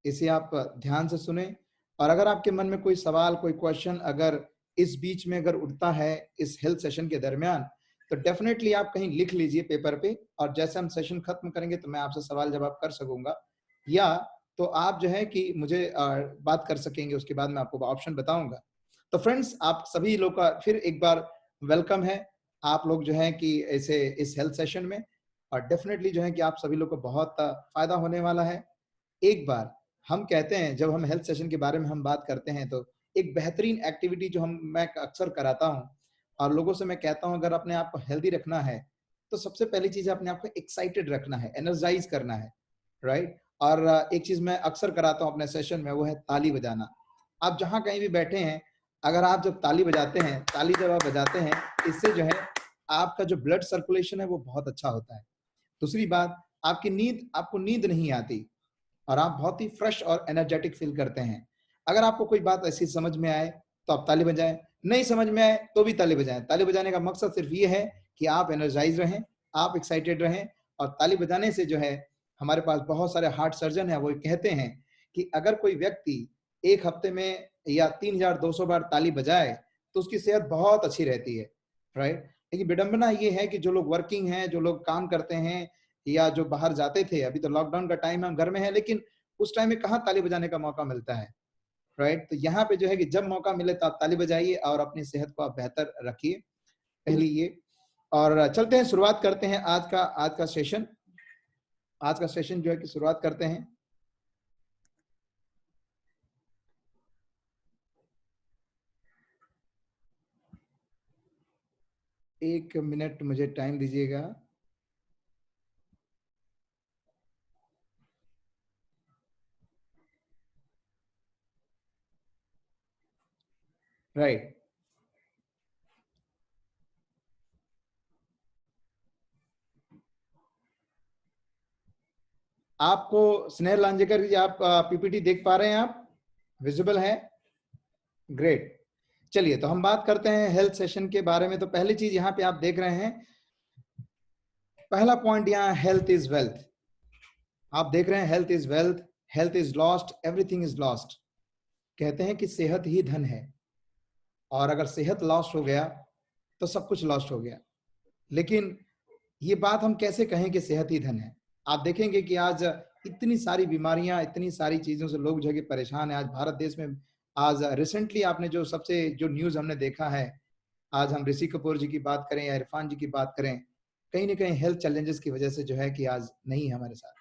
इसे आप ध्यान से सुने, और अगर आपके मन में कोई सवाल, कोई क्वेश्चन अगर इस बीच में अगर उठता है इस हेल्थ सेशन के दरमियान, तो डेफिनेटली आप कहीं लिख लीजिए पेपर पे, और जैसे हम सेशन खत्म करेंगे तो मैं आपसे सवाल जवाब कर सकूंगा, या तो आप जो है कि मुझे बात कर सकेंगे, उसके बाद मैं आपको ऑप्शन बताऊंगा। तो फ्रेंड्स, आप सभी लोग का फिर एक बार वेलकम है। आप लोग जो है कि ऐसे इस हेल्थ सेशन में, और डेफिनेटली जो है कि आप सभी लोग को बहुत फायदा होने वाला है। एक बार हम कहते हैं, जब हम हेल्थ सेशन के बारे में हम बात करते हैं, तो एक बेहतरीन एक्टिविटी जो मैं अक्सर कराता हूँ और लोगों से मैं कहता हूँ, अगर अपने आप को हेल्दी रखना है तो सबसे पहली चीज अपने आप को एक्साइटेड रखना है, एनर्जाइज करना है, राइट। और एक चीज मैं अक्सर कराता हूँ अपने सेशन में, वो है ताली बजाना। आप जहां कहीं भी बैठे हैं, अगर आप जब ताली बजाते हैं, ताली जब आप बजाते हैं, इससे जो है आपका जो ब्लड सर्कुलेशन है वो बहुत अच्छा होता है। दूसरी बात, आपको नींद नहीं आती और आप बहुत ही फ्रेश और एनर्जेटिक फील करते हैं। अगर आपको कोई बात ऐसी समझ में आए तो आप ताली बजाएं, नहीं समझ में आए तो भी ताली बजाएं। ताली बजाने का मकसद सिर्फ ये है कि आप एनर्जाइज रहें, आप एक्साइटेड रहें। और ताली बजाने से जो है, हमारे पास बहुत सारे हार्ट सर्जन हैं, वो कहते हैं कि अगर कोई व्यक्ति एक हफ्ते में या 3200 बार ताली बजाए तो उसकी सेहत बहुत अच्छी रहती है, राइट। लेकिन विडंबना ये है कि जो लोग वर्किंग हैं, जो लोग काम करते हैं, या जो बाहर जाते थे, अभी तो लॉकडाउन का टाइम है, हम घर में है, लेकिन उस टाइम में कहाँ ताली बजाने का मौका मिलता है, राइट। तो यहाँ पे जो है कि जब मौका मिले तो आप ताली बजाइए और अपनी सेहत को आप बेहतर रखिए, पहली ये। और चलते हैं, शुरुआत करते हैं आज का सेशन जो है कि शुरुआत करते हैं। एक मिनट मुझे टाइम दीजिएगा। राइट। आपको स्नेह लांजेकर जी, आप पीपीटी देख पा रहे हैं? आप विजिबल है? ग्रेट। चलिए, तो हम बात करते हैं हेल्थ सेशन के बारे में। तो पहली चीज यहाँ पे आप देख रहे हैं, पहला पॉइंट यहाँ, हेल्थ इज वेल्थ। आप देख रहे हैं, health is wealth, health is lost, everything is lost. कहते हैं कि सेहत ही धन है, और अगर सेहत लॉस्ट हो गया तो सब कुछ लॉस्ट हो गया। लेकिन ये बात हम कैसे कहें कि सेहत ही धन है? आप देखेंगे कि आज इतनी सारी बीमारियां, इतनी सारी चीजों से लोग जो है परेशान है आज भारत देश में। आज रिसेंटली आपने जो न्यूज हमने देखा है, आज हम ऋषि कपूर जी की बात करें या इरफान जी की बात करें, कहीं ना कहीं हेल्थ चैलेंजेस की वजह से जो है कि आज नहीं है हमारे साथ।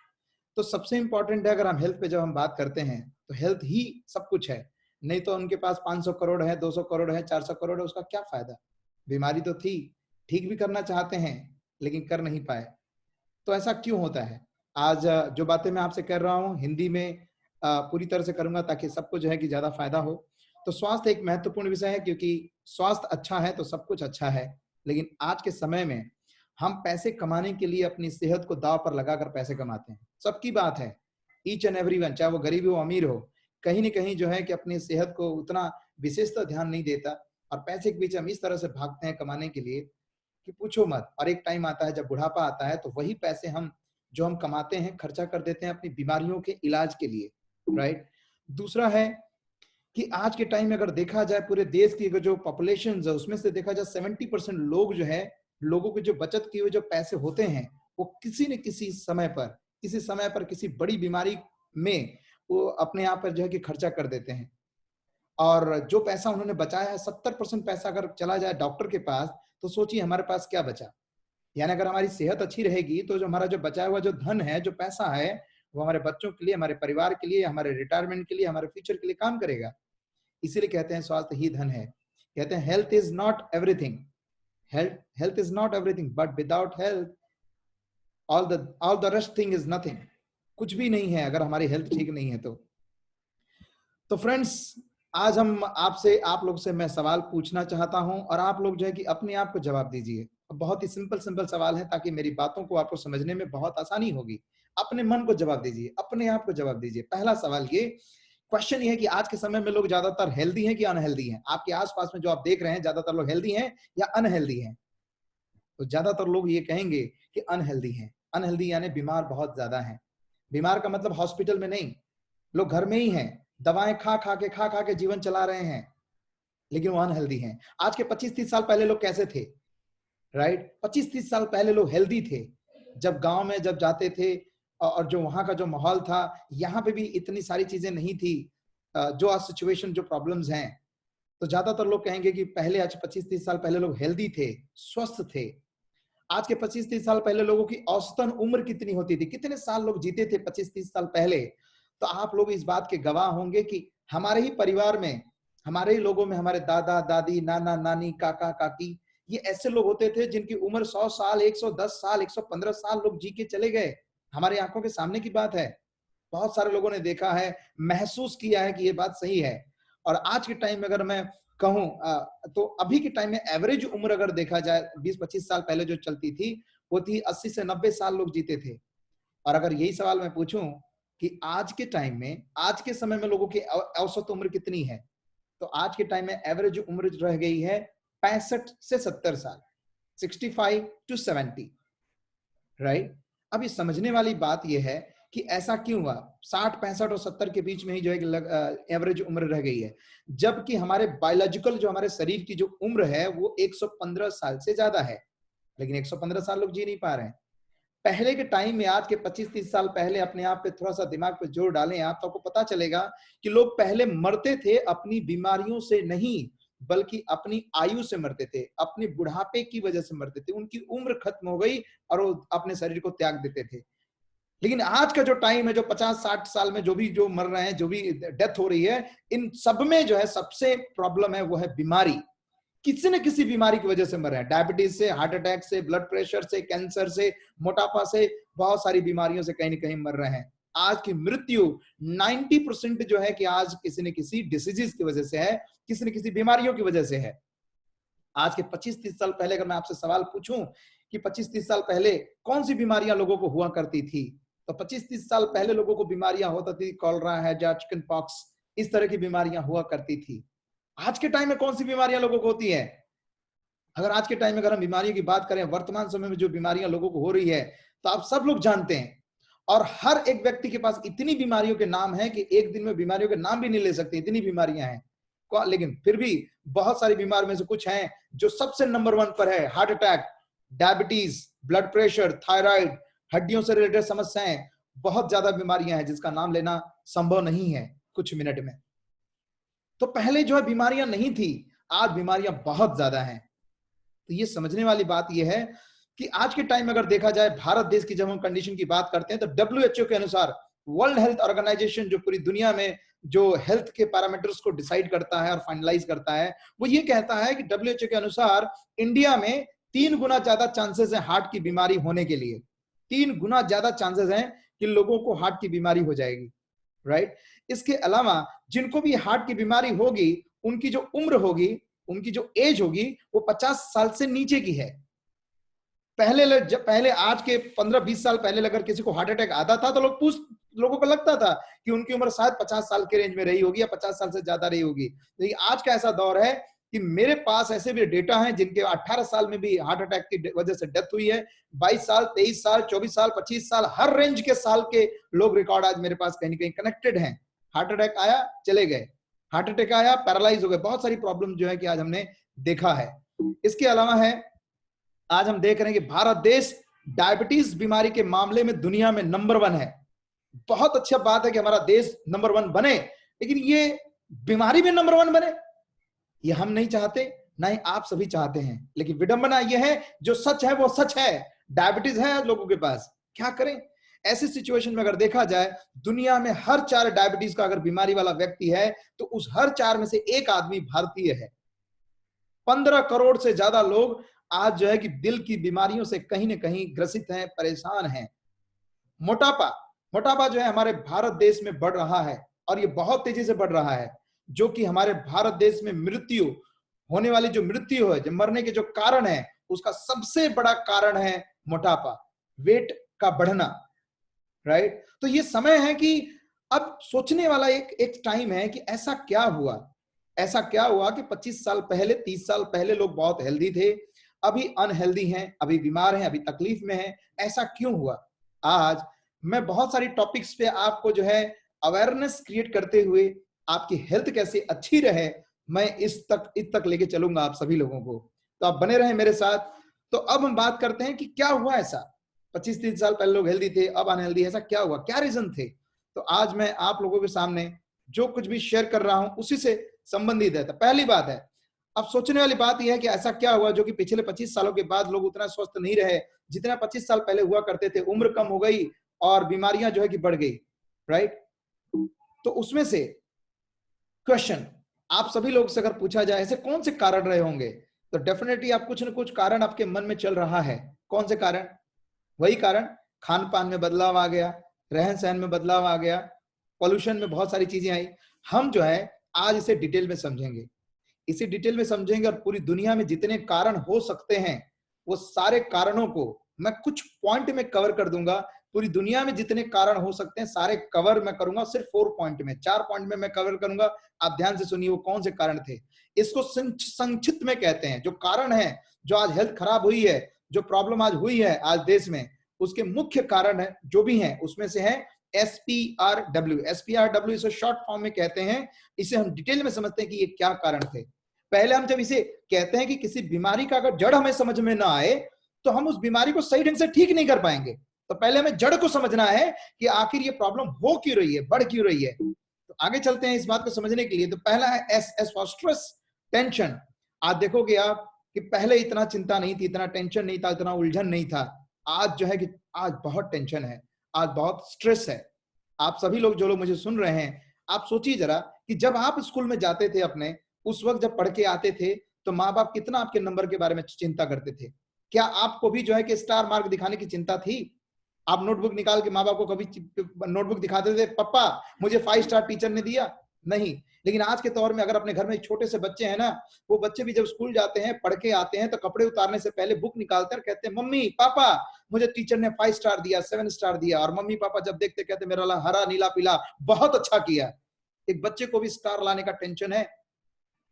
तो सबसे इंपॉर्टेंट है, अगर हम हेल्थ पे जब हम बात करते हैं तो हेल्थ ही सब कुछ है। नहीं तो उनके पास 500 करोड़ है, 200 करोड़ है, 400 करोड़ है, उसका क्या फायदा? बीमारी तो थी, ठीक भी करना चाहते हैं लेकिन कर नहीं पाए। तो ऐसा क्यों होता है? आज जो बातें मैं आपसे कर रहा हूँ हिंदी में पूरी तरह से करूंगा ताकि सबको जो है कि ज्यादा फायदा हो। तो स्वास्थ्य एक महत्वपूर्ण विषय है, क्योंकि स्वास्थ्य अच्छा है तो सब कुछ अच्छा है। लेकिन आज के समय में हम पैसे कमाने के लिए अपनी सेहत को दांव पर लगाकर पैसे कमाते हैं। सबकी बात है, ईच एंड एवरीवन, चाहे वो गरीब हो अमीर हो, कहीं ना कहीं जो है कि अपनी सेहत को उतना विशेषता ध्यान नहीं देता, और पैसे के पीछे हम इस तरह से भागते हैं कमाने के लिए कि पूछो मत। और एक टाइम आता है जब बुढ़ापा आता है, तो वही पैसे हम कमाते हैं खर्चा कर देते हैं अपनी बीमारियों के इलाज के लिए, राइट। दूसरा है कि आज के टाइम में अगर देखा जाए पूरे देश की जो पॉपुलेशन है, उसमें से देखा जाए 70% लोग जो है, लोगों के जो बचत किए हुए जो पैसे होते हैं, वो किसी न किसी समय पर किसी बड़ी बीमारी में वो अपने आप पर जो है कि खर्चा कर देते हैं। और जो पैसा उन्होंने बचाया है, 70% पैसा अगर चला जाए डॉक्टर के पास, तो सोचिए हमारे पास क्या बचा। यानी अगर हमारी सेहत अच्छी रहेगी तो जो हमारा जो बचाया हुआ जो धन है, जो पैसा है, वो हमारे बच्चों के लिए, हमारे परिवार के लिए, हमारे रिटायरमेंट के लिए, हमारे फ्यूचर के लिए काम करेगा। इसीलिए कहते हैं स्वास्थ्य ही धन है। कहते हैं health is not everything, health is not everything, but without health all the rest thing is nothing. कुछ भी नहीं है अगर हमारी हेल्थ ठीक नहीं है तो फ्रेंड्स, आज आप लोग से मैं सवाल पूछना चाहता हूं, और आप लोग जो है कि अपने आप को जवाब दीजिए। बहुत ही सिंपल सवाल है, ताकि मेरी बातों को आपको समझने में बहुत आसानी होगी। अपने मन को जवाब दीजिए, अपने आप को जवाब दीजिए। पहला सवाल ये, क्वेश्चन ये है कि आज के समय में लोग ज्यादातर हेल्दी हैं कि अनहेल्दी हैं? आपके आसपास में जो आप देख रहे हैं, ज्यादातर लोग हेल्दी हैं या अनहेल्दी हैं? तो ज्यादातर लोग ये कहेंगे कि अनहेल्दी हैं। अनहेल्दी यानी बीमार बहुत ज्यादा हैं। बीमार का मतलब हॉस्पिटल में नहीं, लोग घर में ही हैं, दवाएं खा खा के जीवन चला रहे हैं, लेकिन वो अनहेल्दी हैं। आज के 25-30 साल पहले लोग कैसे थे, राइट? 25-30 साल पहले लोग हेल्दी थे। जब गांव में जब जाते थे और जो वहां का जो माहौल था, यहाँ पे भी इतनी सारी चीजें नहीं थी जो आज सिचुएशन, जो प्रॉब्लम्स हैं। तो ज्यादातर लोग कहेंगे कि पहले, आज 25-30 साल पहले लोग हेल्दी थे, स्वस्थ थे। आज के 25-30 साल पहले लोगों की औसतन उम्र कितनी होती थी, कितने साल लोग जीते थे 25-30 साल पहले? तो आप लोग इस बात के गवाह होंगे कि हमारे ही परिवार में, हमारे ही लोगों में, हमारे दादा दादी, नाना नानी, काका काकी, ये ऐसे लोग होते थे जिनकी उम्र 100 साल, 110 साल, 115 साल लोग जी के चले गए। हमारे आंखों के सामने की बात है। बहुत सारे लोगों ने देखा है, महसूस किया है कि ये बात सही है। और आज के टाइम में अगर मैं कहूं तो अभी के टाइम में एवरेज उम्र अगर देखा जाए 20-25 साल पहले जो चलती थी, वो थी 80 से 90 साल लोग जीते थे। और अगर यही सवाल मैं पूछूं कि आज के टाइम में, आज के समय में लोगों की औसत उम्र कितनी है, तो आज के टाइम में एवरेज उम्र रह गई है 65 से 70 साल, 65 to 70, राइट? अब ये समझने वाली बात यह है कि ऐसा क्यों हुआ, 60, 65 और 70 के बीच में ही जो है एवरेज उम्र रह गई है, जबकि हमारे बायोलॉजिकल, जो हमारे शरीर की जो उम्र है वो 115 साल से ज्यादा है, लेकिन 115 साल लोग जी नहीं पा रहे हैं। पहले के टाइम में, आज के 25-30 साल पहले, अपने आप पे थोड़ा सा दिमाग पे जोर डालें आप, तो आपको पता चलेगा कि लोग पहले मरते थे अपनी बीमारियों से नहीं, बल्कि अपनी आयु से मरते थे, अपने बुढ़ापे की वजह से मरते थे। उनकी उम्र खत्म हो गई और वो अपने शरीर को त्याग देते थे। लेकिन आज का जो टाइम है, जो 50-60 साल में जो भी जो मर रहे हैं, जो भी डेथ हो रही है, इन सब में जो है सबसे प्रॉब्लम है वो है बीमारी। किसी न किसी बीमारी की वजह से मर रहे हैं, डायबिटीज से, हार्ट अटैक से, ब्लड प्रेशर से, कैंसर से, मोटापा से, बहुत सारी बीमारियों से कहीं न कहीं मर रहे हैं। आज की मृत्यु 90% जो है कि आज किसी न किसी डिसीजेस की वजह से है, किसी न किसी बीमारियों की वजह से है। आज के 25-30 साल पहले अगर मैं आपसे सवाल पूछूं कि 25-30 साल पहले कौन सी बीमारियां लोगों को हुआ करती थी, तो 25-30 साल पहले लोगों को बीमारियां होती थी, कॉलरा है, या चिकन पॉक्स, इस तरह की बीमारियां हुआ करती थी। आज के टाइम में कौन सी बीमारियां लोगों को होती है? अगर आज के टाइम में अगर हम बीमारियों की बात करें, वर्तमान समय में जो बीमारियां लोगों को हो रही है, तो आप सब लोग जानते हैं, और हर एक व्यक्ति के पास इतनी बीमारियों के नाम है कि एक दिन में बीमारियों के नाम भी नहीं ले सकते, इतनी बीमारियां हैं। लेकिन फिर भी बहुत सारी बीमारियों में से कुछ हैं जो सबसे नंबर 1 पर है: heart attack, diabetes, blood pressure, thyroid, हड्डियों से रिलेटेड समस्याएं, बहुत ज्यादा बीमारियां हैं जिसका नाम लेना संभव नहीं है कुछ मिनट में। तो पहले जो है बीमारियां नहीं थी, आज बीमारियां बहुत ज्यादा हैं। तो ये समझने वाली बात ये है कि आज के टाइम में अगर देखा जाए, भारत देश की जब हम कंडीशन की बात करते हैं, तो WHO के अनुसार, वर्ल्ड हेल्थ ऑर्गेनाइजेशन जो पूरी दुनिया में जो हेल्थ के पैरामीटर्स को डिसाइड करता है और फाइनलाइज करता है, वो ये कहता है कि WHO के अनुसार इंडिया में 3 गुना ज्यादा चांसेस है हार्ट की बीमारी होने के लिए। 3 गुना ज्यादा चांसेस हैं कि लोगों को हार्ट की बीमारी हो जाएगी, राइट? इसके अलावा जिनको भी हार्ट की बीमारी होगी, उनकी जो उम्र होगी, उनकी जो एज होगी, वो 50 साल से नीचे की है। पहले आज के 15-20 साल पहले अगर किसी को हार्ट अटैक आता था, तो लोगों को लगता था कि उनकी उम्र शायद 50 साल के रेंज में रही होगी या 50 साल से ज्यादा रही होगी। लेकिन आज का ऐसा दौर है कि मेरे पास ऐसे भी डेटा हैं जिनके 18 साल में भी हार्ट अटैक की वजह से डेथ हुई है। 22 साल, 23 साल, 24 साल, 25 साल, हर रेंज के साल के लोग रिकॉर्ड आज मेरे पास कहीं ना कहीं कनेक्टेड हैं। हार्ट अटैक आया, चले गए, हार्ट अटैक आया, पैरालाइज हो गए। बहुत सारी प्रॉब्लम जो है कि आज हमने देखा है। इसके अलावा है, आज हम देख रहे हैं कि भारत देश डायबिटीज बीमारी के मामले में दुनिया में नंबर 1 है। बहुत अच्छा बात है कि हमारा देश नंबर 1 बने, लेकिन ये बीमारी में नंबर 1 बने, ये हम नहीं चाहते, ना ही आप सभी चाहते हैं। लेकिन विडंबना यह है, जो सच है वो सच है, डायबिटीज है लोगों के पास, क्या करें? ऐसी सिचुएशन में अगर देखा जाए, दुनिया में हर 4 डायबिटीज का अगर बीमारी वाला व्यक्ति है, तो उस हर 4 में से 1 आदमी भारतीय है। 15 करोड़ से ज्यादा लोग आज जो है कि दिल की बीमारियों से कहीं ना कहीं ग्रसित हैं, परेशान हैं। मोटापा जो है हमारे भारत देश में बढ़ रहा है, और ये बहुत तेजी से बढ़ रहा है, जो कि हमारे भारत देश में मृत्यु होने वाली, जो मृत्यु है, जो मरने के जो कारण है, उसका सबसे बड़ा कारण है मोटापा, वेट का बढ़ना, राइट? तो ये समय है कि अब सोचने वाला एक टाइम है कि ऐसा क्या हुआ कि 25 साल पहले, 30 साल पहले लोग बहुत हेल्दी थे, अभी अनहेल्दी हैं, अभी बीमार हैं, अभी तकलीफ में हैं। ऐसा क्यों हुआ? आज मैं बहुत सारी टॉपिक्स पे आपको जो है अवेयरनेस क्रिएट करते हुए आपकी हेल्थ कैसे अच्छी रहे, मैं इस तक लेके चलूंगा आप सभी लोगों को। तो आप बने रहे मेरे साथ। तो अब हम बात करते हैं कि क्या हुआ ऐसा, 25-30 साल पहले लोग हेल्दी थे, अब अनहेल्दी, ऐसा क्या हुआ, क्या रीजन थे। तो आज मैं आप लोगों के सामने जो कुछ भी शेयर कर रहा हूं उसी से संबंधित है। तो पहली बात है, अब सोचने वाली बात यह है कि ऐसा क्या हुआ जो कि पिछले 25 सालों के बाद लोग उतना स्वस्थ नहीं रहे जितना 25 साल पहले हुआ करते थे। उम्र कम हो गई और बीमारियां जो है कि बढ़ गई, राइट। तो उसमें से क्वेश्चन आप सभी लोग से अगर पूछा जाए ऐसे कौन से कारण रहे होंगे, तो डेफिनेटली आप कुछ न कुछ कारण आपके मन में चल रहा है। कौन से कारण? वही कारण, खान पान में बदलाव आ गया, रहन सहन में बदलाव आ गया, पॉल्यूशन में बहुत सारी चीजें आई। हम जो है आज इसे डिटेल में समझेंगे, इसे डिटेल में समझेंगे और पूरी दुनिया में जितने कारण हो सकते हैं वो सारे कारणों को मैं कुछ पॉइंट में कवर कर दूंगा। पूरी दुनिया में जितने कारण हो सकते हैं सारे कवर मैं करूंगा, सिर्फ 4 पॉइंट में, 4 पॉइंट में मैं कवर करूंगा। आप ध्यान से सुनिए वो कौन से कारण थे। इसको संक्षिप्त में कहते हैं, जो कारण है, जो आज हेल्थ खराब हुई है, जो प्रॉब्लम आज हुई है आज देश में, उसके मुख्य कारण है जो भी है उसमें से है SPRW। SPRW इसे शॉर्ट फॉर्म में कहते हैं। इसे हम डिटेल में समझते हैं कि ये क्या कारण थे। पहले हम जब इसे कहते हैं कि किसी बीमारी का अगर जड़ हमें समझ में ना आए तो हम उस बीमारी को सही ढंग से ठीक नहीं कर पाएंगे। तो पहले हमें जड़ को समझना है कि आखिर ये प्रॉब्लम हो क्यों रही है, बढ़ क्यों रही है। तो आगे चलते हैं इस बात को समझने के लिए। तो पहला है S फॉर स्ट्रेस, टेंशन। आज देखोगे आप कि पहले इतना चिंता नहीं थी, इतना टेंशन नहीं था, इतना उलझन नहीं था। आज जो है कि आज बहुत टेंशन है, आज बहुत स्ट्रेस है। आप सभी लोग जो लोग मुझे सुन रहे हैं, आप सोचिए जरा कि जब आप स्कूल में जाते थे अपने, उस वक्त जब पढ़ के आते थे तो माँ बाप कितना आपके नंबर के बारे में चिंता करते थे। क्या आपको भी जो है कि स्टार मार्क दिखाने की चिंता थी? आप नोटबुक निकाल के माँ बाप को कभी नोटबुक दिखाते थे, पापा मुझे 5 स्टार टीचर ने दिया? नहीं। लेकिन आज के दौर में अगर अपने घर में छोटे से बच्चे हैं ना, वो बच्चे भी जब स्कूल जाते हैं, पढ़ के आते हैं, तो कपड़े उतारने से पहले बुक निकालते हैं और कहते हैं मम्मी पापा मुझे टीचर ने 5 स्टार दिया, 7 स्टार दिया। और मम्मी पापा जब देखते कहते मेरा हरा नीला पीला बहुत अच्छा किया। एक बच्चे को भी स्टार लाने का टेंशन है।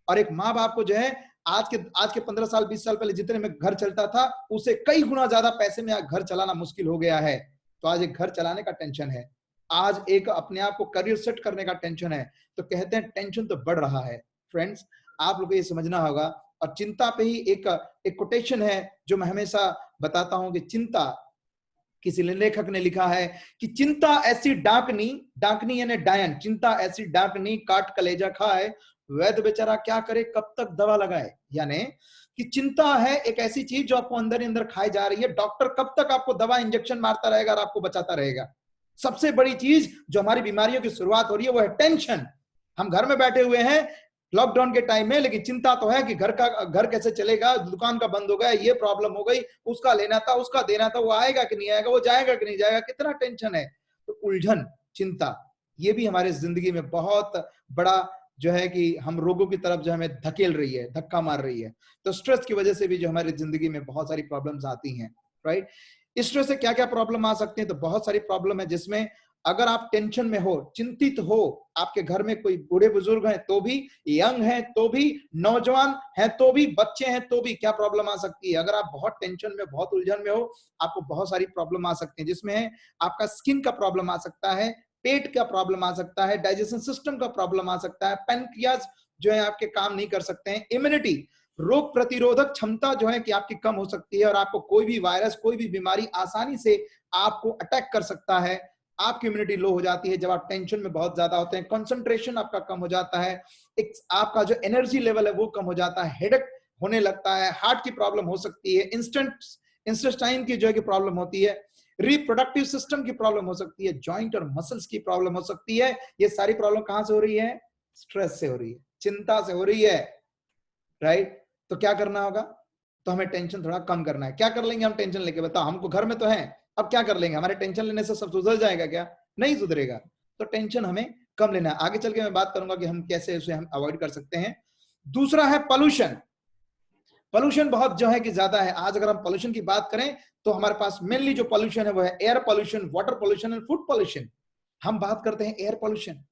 और एक माँ बाप को जो है आज के 15 साल 20 साल पहले जितने में घर चलता था उसे कई गुना ज्यादा पैसे में घर चलाना मुश्किल हो गया है। तो आज एक घर चलाने का टेंशन है, आज एक अपने आप को करियर सेट करने का टेंशन है। तो कहते हैं टेंशन तो बढ़ रहा है। फ्रेंड्स, आप लोगों को ये समझना होगा। और चिंता पे ही एक कोटेशन है जो मैं हमेशा बताता हूं कि चिंता, किसी लेखक ने लिखा है कि चिंता ऐसी डाकनी, डाकनी यानी डायन, चिंता ऐसी डाकनी काट कलेजा खाए, वैद्य बेचारा क्या करे कब तक दवा लगाए। यानी कि चिंता है एक ऐसी चीज जो आपको अंदर ही अंदर खाई जा रही है। डॉक्टर कब तक आपको दवा इंजेक्शन मारता रहेगा और आपको बचाता रहेगा। सबसे बड़ी चीज जो हमारी बीमारियों की शुरुआत हो रही है वो है टेंशन। हम घर में बैठे हुए हैं लॉकडाउन के टाइम में, लेकिन चिंता तो है कि घर कैसे चलेगा, दुकान का बंद हो गया, ये प्रॉब्लम हो गई, उसका लेना था, उसका देना था, वो आएगा कि नहीं आएगा, वो जाएगा कि नहीं जाएगा, कितना टेंशन है। तो उलझन, चिंता, ये भी हमारे जिंदगी में बहुत बड़ा जो है कि हम रोगों की तरफ जो हमें धकेल रही है, धक्का मार रही है। तो स्ट्रेस की वजह से भी जो हमारी जिंदगी में बहुत सारी प्रॉब्लम्स आती हैं, राइट। स्ट्रेस से क्या क्या प्रॉब्लम आ सकती है? तो बहुत सारी प्रॉब्लम है, जिसमें अगर आप टेंशन में हो, चिंतित हो, आपके घर में कोई बूढ़े बुजुर्ग हैं तो भी, यंग हैं तो भी, नौजवान हैं तो भी, बच्चे हैं तो भी, क्या प्रॉब्लम आ सकती है? अगर आप बहुत टेंशन में, बहुत उलझन में हो, आपको बहुत सारी प्रॉब्लम आ सकती है, जिसमें आपका स्किन का प्रॉब्लम आ सकता है, पेट का प्रॉब्लम आ सकता है, डाइजेशन सिस्टम का प्रॉब्लम आ सकता है, पैनक्रियाज जो है आपके काम नहीं कर सकते हैं, इम्यूनिटी, रोग प्रतिरोधक क्षमता जो है कि आपकी कम हो सकती है और आपको कोई भी वायरस, कोई भी बीमारी आसानी से आपको अटैक कर सकता है। आपकी इम्यूनिटी लो हो जाती है जब आप टेंशन में बहुत ज्यादा होते हैं, कंसंट्रेशन आपका कम हो जाता है, एक आपका जो एनर्जी लेवल है वो कम हो जाता है, हेडेक होने लगता है, हार्ट की प्रॉब्लम हो सकती है, इंटेस्टाइन की जो है कि प्रॉब्लम होती है, रिप्रोडक्टिव सिस्टम की प्रॉब्लम हो सकती है, जॉइंट और मसल्स की प्रॉब्लम हो सकती है। ये सारी प्रॉब्लम कहां से हो रही है? स्ट्रेस से हो रही है, चिंता से हो रही है, राइट। तो क्या करना होगा? तो हमें टेंशन थोड़ा कम करना है। क्या कर लेंगे हम टेंशन लेके? बताओ, हमको घर में तो है, अब क्या कर लेंगे? हमारे टेंशन लेने से सब सुधर जाएगा क्या? नहीं सुधरेगा। तो टेंशन हमें कम लेना है। आगे चल के मैं बात करूंगा कि हम कैसे उसे हम अवॉइड कर सकते हैं। दूसरा है पॉल्यूशन। पॉल्यूशन बहुत जो है कि ज्यादा है। आज अगर हम पॉल्यूशन की बात करें तो हमारे पास मेनली जो पॉल्यूशन है वो है air pollution, water pollution and food pollution. हम बात करते हैं air pollution,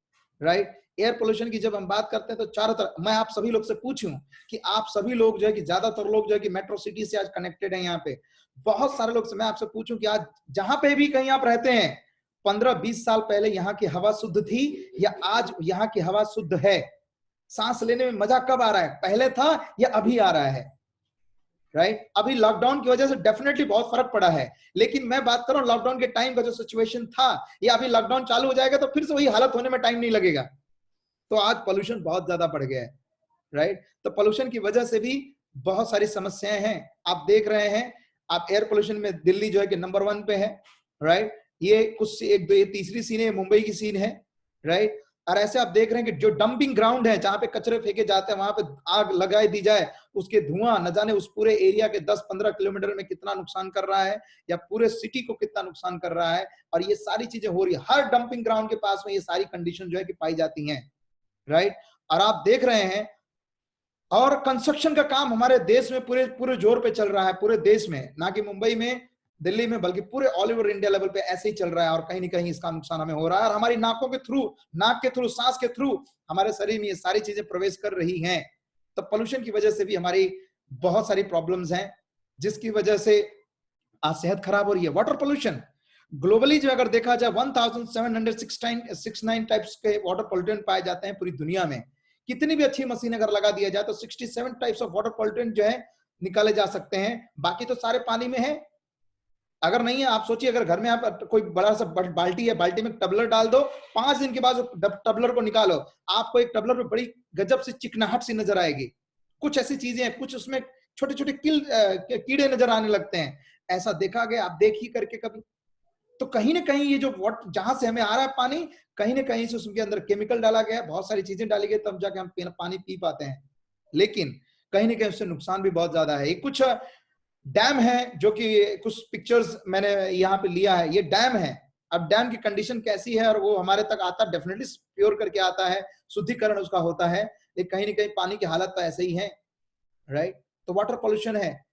right. Air pollution की जब हम बात करते हैं तो चारों तरफ, मैं आप सभी लोग से पूछूं कि आप सभी लोग जो है कि ज्यादातर लोग जो है कि मेट्रो सिटी से आज कनेक्टेड है, यहाँ पे बहुत सारे लोग से मैं आपसे पूछूं कि आज जहां पे भी कहीं आप रहते हैं, 15-20 साल पहले यहाँ की हवा शुद्ध थी या आज यहाँ की हवा शुद्ध है? सांस लेने में मजा कब आ रहा है, पहले था या अभी आ रहा है? राइट अभी लॉकडाउन की वजह से डेफिनेटली बहुत फर्क पड़ा है, लेकिन मैं बात कर रहा हूं लॉकडाउन के टाइम का जो सिचुएशन था, या अभी लॉकडाउन चालू हो जाएगा तो फिर से वही हालत होने में टाइम नहीं लगेगा। तो आज पोल्यूशन बहुत ज्यादा बढ़ गया है। राइट तो पोल्यूशन की वजह से भी बहुत सारी समस्याएं हैं। आप देख रहे हैं, आप एयर पोल्यूशन में दिल्ली जो है कि नंबर 1 पे है। राइट ये कुछ एक दो, ये तीसरी सीन है, मुंबई की सीन है। राइट और ऐसे आप देख रहे हैं कि जो डंपिंग ग्राउंड है जहां पे कचरे फेंके जाते हैं, वहां पे आग लगाई दी जाए, उसके धुआं न जाने उस पूरे एरिया के 10-15 किलोमीटर में कितना नुकसान कर रहा है, या पूरे सिटी को कितना नुकसान कर रहा है। और ये सारी चीजें हो रही है, हर डंपिंग ग्राउंड के पास में ये सारी कंडीशन जो है कि पाई जाती हैं। राइट और आप देख रहे हैं, और कंस्ट्रक्शन का काम हमारे देश में पूरे पूरे जोर पे चल रहा है, पूरे देश में, ना कि मुंबई में, दिल्ली में, बल्कि पूरे ऑल ओवर इंडिया लेवल पे ऐसे ही चल रहा है। और कहीं ना कहीं इसका नुकसान हमें हो रहा है, और हमारी नाकों के थ्रू, नाक के थ्रू, सांस के थ्रू हमारे शरीर में ये सारी चीजें प्रवेश कर रही हैं। तो पोल्यूशन की वजह से भी हमारी बहुत सारी प्रॉब्लम्स हैं, जिसकी वजह से आज सेहत खराब हो रही है। वाटर पोल्यूशन ग्लोबली जो अगर देखा जाए 1769 टाइप्स के वाटर पोल्यूटेंट पाए जाते हैं पूरी दुनिया में। कितनी भी अच्छी मशीन अगर लगा दिया जाए तो 67 टाइप्स ऑफ वाटर पोल्यूटेंट जो है निकाले जा सकते हैं। बाकी तो सारे पानी में है। अगर नहीं है, आप सोचिए, अगर घर में आप कोई बड़ा सा बाल्टी है, बाल्टी में टबलर डाल दो, 5 दिन के बाद टबलर को निकालो, आपको एक टबलर में बड़ी गजब से चिकनाहट सी नजर आएगी। कुछ ऐसी चीजें हैं, कुछ उसमें छोटे छोटे कीड़े नजर आने लगते हैं। ऐसा देखा गया, आप देखिए करके कभी। तो कहीं ना कहीं ये जो जहां से हमें आ रहा है पानी, कहीं ना कहीं से उसके अंदर केमिकल डाला गया है, बहुत सारी चीजें डाली गई, तब जाके हम पानी पी पाते हैं। लेकिन कहीं ना कहीं उससे नुकसान भी बहुत ज्यादा है। कुछ डैम है, जो कि कुछ पिक्चर्स मैंने यहाँ पे लिया है, ये डैम है। अब डैम की कंडीशन कैसी है, और वो हमारे तक आता, डेफिनेटली प्योर करके आता है, शुद्धिकरण उसका होता है, लेकिन कहीं ना कहीं पानी की हालत तो ऐसे ही है। राइट तो वाटर पोल्यूशन है,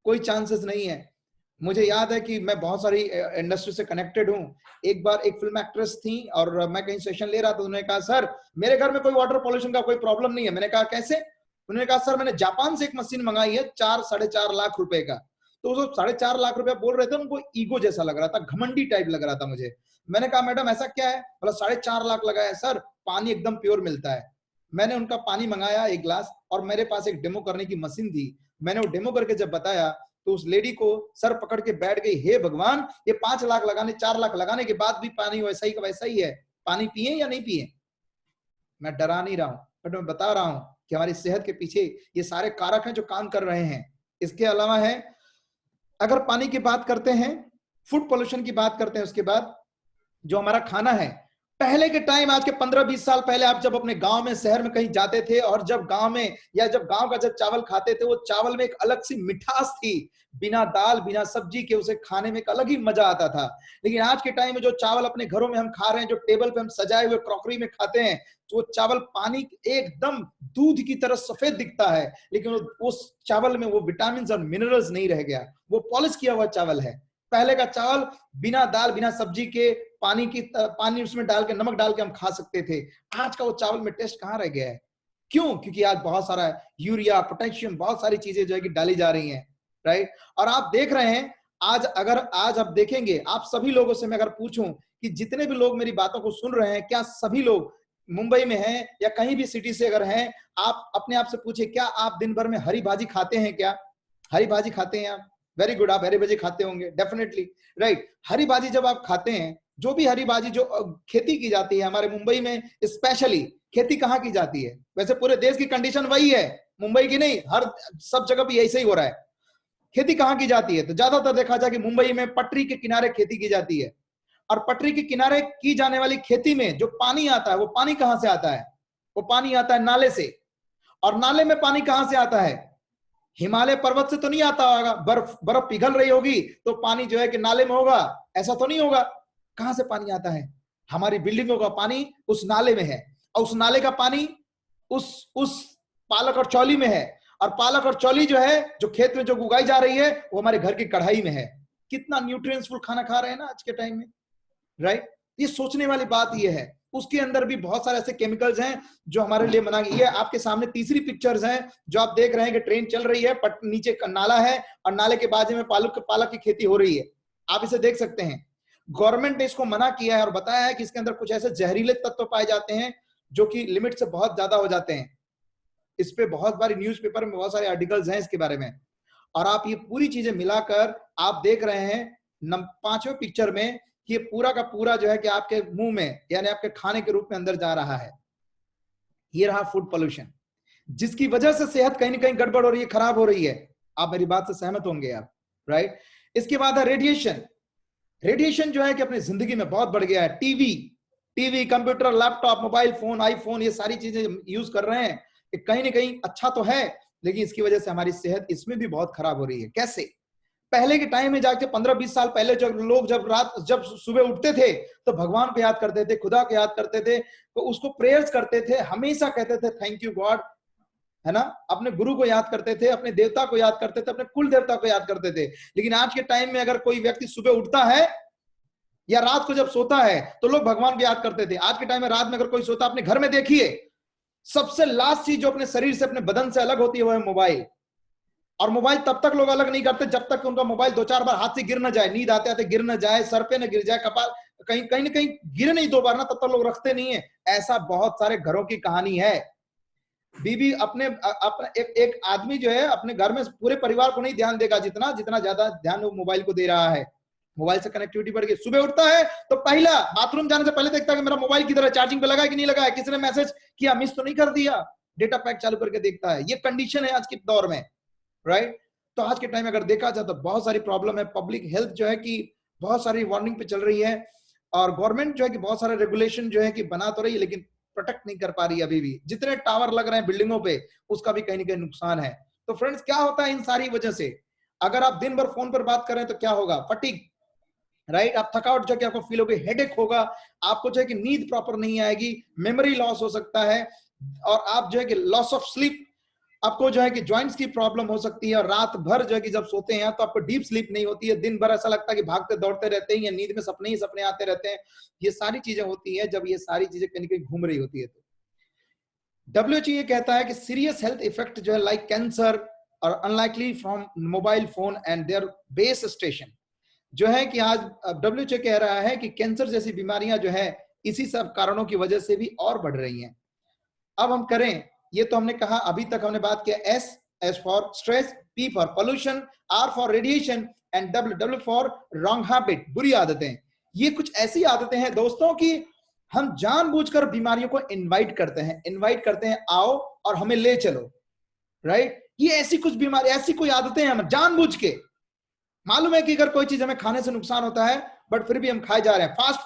कोई चांसेस नहीं है। मुझे याद है कि मैं बहुत सारी इंडस्ट्री से कनेक्टेड हूँ। एक बार एक फिल्म एक्ट्रेस थी और मैं कहीं सेशन ले रहा था, उन्होंने कहा सर मेरे घर में कोई वाटर पोल्यूशन का कोई प्रॉब्लम नहीं है। मैंने कहा कैसे? उन्होंने कहा सर मैंने जापान से एक मशीन मंगाई है 4-4.5 लाख रुपए का। तो वो 4.5 लाख रुपया बोल रहे थे, उनको ईगो जैसा लग रहा था, घमंडी टाइप लग रहा था मुझे। मैंने कहा मैडम ऐसा क्या है? बोला 4.5 लाख लगाया सर, पानी एकदम प्योर मिलता है। मैंने उनका पानी मंगाया 1 गिलास, और मेरे पास एक डेमो करने की मशीन थी। मैंने वो डेमो करके जब बताया तो उस लेडी को सर पकड़ के बैठ गई, हे भगवान, ये 5 लाख लगाने, 4 लाख लगाने के बाद भी पानी वैसा ही का वैसा ही है, पानी पिए या नहीं पिए? मैं डरा नहीं रहा हूं, बट मैं बता रहा हूं कि हमारी सेहत के पीछे ये सारे कारक हैं जो काम कर रहे हैं। इसके अलावा है, अगर पानी की बात करते हैं, फूड पोल्यूशन की बात करते हैं, उसके बाद जो हमारा खाना है, पहले के टाइम, आज के 15-20 साल पहले आप जब अपने गांव में, शहर में कहीं जाते थे, और जब गांव में या जब गांव का जब चावल खाते थे, वो चावल में एक अलग सी मिठास थी, बिना दाल बिना सब्जी के उसे खाने में एक अलग ही मजा आता था। लेकिन आज के टाइम में जो चावल अपने घरों में हम खा रहे हैं, जो टेबल पे हम सजाए हुए क्रॉकरी में खाते हैं, तो वो चावल पानी एकदम दूध की तरह सफेद दिखता है, लेकिन उस चावल में वो विटामिन और मिनरल्स नहीं रह गया, वो पॉलिश किया हुआ चावल है। पहले का चावल बिना दाल बिना सब्जी के, पानी उसमें डाल के, नमक डाल के हम खा सकते थे। आज का वो चावल में टेस्ट कहाँ रह गया है? क्यों? क्योंकि आज बहुत सारा यूरिया, पोटेशियम, बहुत सारी चीजें जो है कि डाली जा रही हैं। राइट और आप देख रहे हैं, आज आप देखेंगे, आप सभी लोगों से मैं अगर पूछूं कि जितने भी लोग मेरी बातों को सुन रहे हैं, क्या सभी लोग मुंबई में हैं या कहीं भी सिटी से अगर हैं, आप अपने आप से पूछे, क्या आप दिन भर में हरी भाजी खाते हैं? क्या हरी भाजी खाते हैं आप? वेरी गुड, आप हरी भाजी खाते होंगे डेफिनेटली। राइट हरी भाजी जब आप खाते हैं, जो भी हरी भाजी जो खेती की जाती है, हमारे मुंबई में स्पेशली खेती कहाँ की जाती है? वैसे पूरे देश की कंडीशन वही है, मुंबई की नहीं, हर सब जगह भी ऐसे ही हो रहा है। खेती कहाँ की जाती है? तो ज्यादातर देखा जाए कि मुंबई में पटरी के किनारे खेती की जाती है। और पटरी के किनारे की जाने वाली खेती में जो पानी आता है, वो पानी कहां से आता है? वो पानी आता है नाले से। और नाले में पानी कहां से आता है? हिमालय पर्वत से तो नहीं आता होगा, बर्फ पिघल रही होगी तो पानी जो है कि नाले में होगा, ऐसा तो नहीं होगा। कहां से पानी आता है? हमारी बिल्डिंगों का पानी उस नाले में है, और उस नाले का पानी उस पालक और चौली में है, और पालक और चौली जो है, जो खेत में जो उगाई जा रही है, वो हमारे घर की कढ़ाई में है। कितना न्यूट्रिएंट्सफुल खाना खा रहे हैं ना आज के टाइम में। राइट ये सोचने वाली बात ये है। उसके अंदर भी बहुत सारे ऐसे केमिकल्स हैं जो हमारे लिए मना। ये आपके सामने तीसरी पिक्चर्स हैं जो आप देख रहे हैं कि ट्रेन चल रही है, नीचे नाला है, और नाले के बाजू में पालक की खेती हो रही है, आप इसे देख सकते हैं। गवर्नमेंट ने इसको मना किया है और बताया है कि इसके अंदर कुछ ऐसे जहरीले तत्व पाए जाते हैं जो कि लिमिट से बहुत ज्यादा हो जाते हैं। इस पे बहुत बारी न्यूज़पेपर में बहुत सारे आर्टिकल्स हैं इसके बारे में। और आप ये पूरी चीजें मिलाकर आप देख रहे हैं 5वें पिक्चर में कि ये पूरा का पूरा जो है कि आपके मुंह में यानी आपके खाने के रूप में अंदर जा रहा है। ये रहा फूड पोल्यूशन, जिसकी वजह से सेहत कहीं ना कहीं गड़बड़ हो रही है, खराब हो रही है। आप मेरी बात से सहमत होंगे आप, राइट। इसके बाद है रेडिएशन। रेडिएशन जो है कि अपनी जिंदगी में बहुत बढ़ गया है। TV, computer, laptop, mobile phone, iPhone, ये सारी चीजें यूज कर रहे हैं। कहीं ना कहीं अच्छा तो है, लेकिन इसकी वजह से हमारी सेहत इसमें भी बहुत खराब हो रही है। कैसे? पहले के टाइम में जाके 15-20 साल पहले जब सुबह उठते थे तो भगवान को याद करते थे, खुदा को याद करते थे, तो उसको प्रेयर्स करते थे, हमेशा कहते थे थैंक यू गॉड, है ना। अपने गुरु को याद करते थे, अपने देवता को याद करते थे, अपने कुल देवता को याद करते थे। लेकिन आज के टाइम में अगर कोई व्यक्ति सुबह उठता है या रात को जब सोता है तो लोग भगवान को याद करते थे। आज के टाइम में रात में अगर कोई सोता, अपने घर में देखिए, सबसे लास्ट चीज जो अपने शरीर से, अपने बदन से अलग होती है वो है मोबाइल। और मोबाइल तब तक लोग अलग नहीं करते जब तक उनका मोबाइल 2-4 बार हाथ से गिर ना जाए, नींद आते आते गिर ना जाए, सर पे ना गिर जाए, कपाल कहीं कहीं ना कहीं गिरे नहीं 2 बार ना, तब तक लोग रखते नहीं है। ऐसा बहुत सारे घरों की कहानी है। बीवी अपने एक आदमी जो है अपने घर में पूरे परिवार को नहीं ध्यान देगा जितना ज्यादा ध्यान वो मोबाइल को दे रहा है। मोबाइल से कनेक्टिविटी बढ़ गई। सुबह उठता है तो पहला बाथरूम जाने से पहले देखता है कि मेरा मोबाइल किधर है, चार्जिंग पे लगा है कि नहीं लगा है, किसी ने मैसेज किया, मिस तो नहीं कर दिया, डेटा पैक चालू करके देखता है। ये कंडीशन है आज के दौर में, राइट। तो आज के टाइम में अगर देखा जाए तो बहुत सारी प्रॉब्लम है। पब्लिक हेल्थ जो है कि बहुत सारी वार्निंग पे चल रही है, और गवर्नमेंट जो है कि बहुत सारे रेगुलेशन जो है कि बना तो रही है, लेकिन प्रोटेक्ट नहीं कर पा रही है अभी भी। जितने टावर लग रहे हैं बिल्डिंगों पे, उसका भी कहीं ना कहीं नुकसान है। तो फ्रेंड्स, क्या होता है इन सारी वजह से? अगर आप दिन भर फोन पर बात कर रहे हैं तो क्या होगा? Fatigue, right. आप थकावट जो कि आपको फील होगी, हेडेक होगा, आपको जो है कि नींद प्रॉपर नहीं आएगी, मेमोरी लॉस हो सकता है, और आप जो है कि लॉस ऑफ स्लीप, आपको जो है कि जॉइंट्स की प्रॉब्लम हो सकती है। और रात भर जो है कि जब सोते हैं तो आपको डीप स्लीप नहीं होती है। दिन भर ऐसा लगता है कि भागते दौड़ते रहते हैं, या नींद में सपने ही सपने आते रहते हैं। ये सारी चीजें होती है जब ये सारी चीजें कहीं कहीं घूम रही होती है। तो WHO ये कहता है कि सीरियस हेल्थ इफेक्ट जो है लाइक कैंसर और unlikely from mobile phone and there base station, जो है कि आज WHO कह रहा है कि कैंसर जैसी बीमारियां जो है इसी सब कारणों की वजह से भी और बढ़ रही हैं। अब हम करें, ये तो हमने कहा, अभी तक हमने बात किया S for stress, P for pollution, R for radiation and W for wrong habit, बुरी आदतें। ये कुछ ऐसी आदतें हैं दोस्तों कि हम जानबूझकर बीमारियों को इनवाइट करते हैं, आओ और हमें ले चलो, राइट। ये ऐसी कुछ बीमारी, ऐसी कोई आदतें हैं हम जानबूझ के, मालूम है कि अगर कोई चीज हमें खाने से नुकसान होता है बट फिर भी हम खाए जा रहे हैं। फास्ट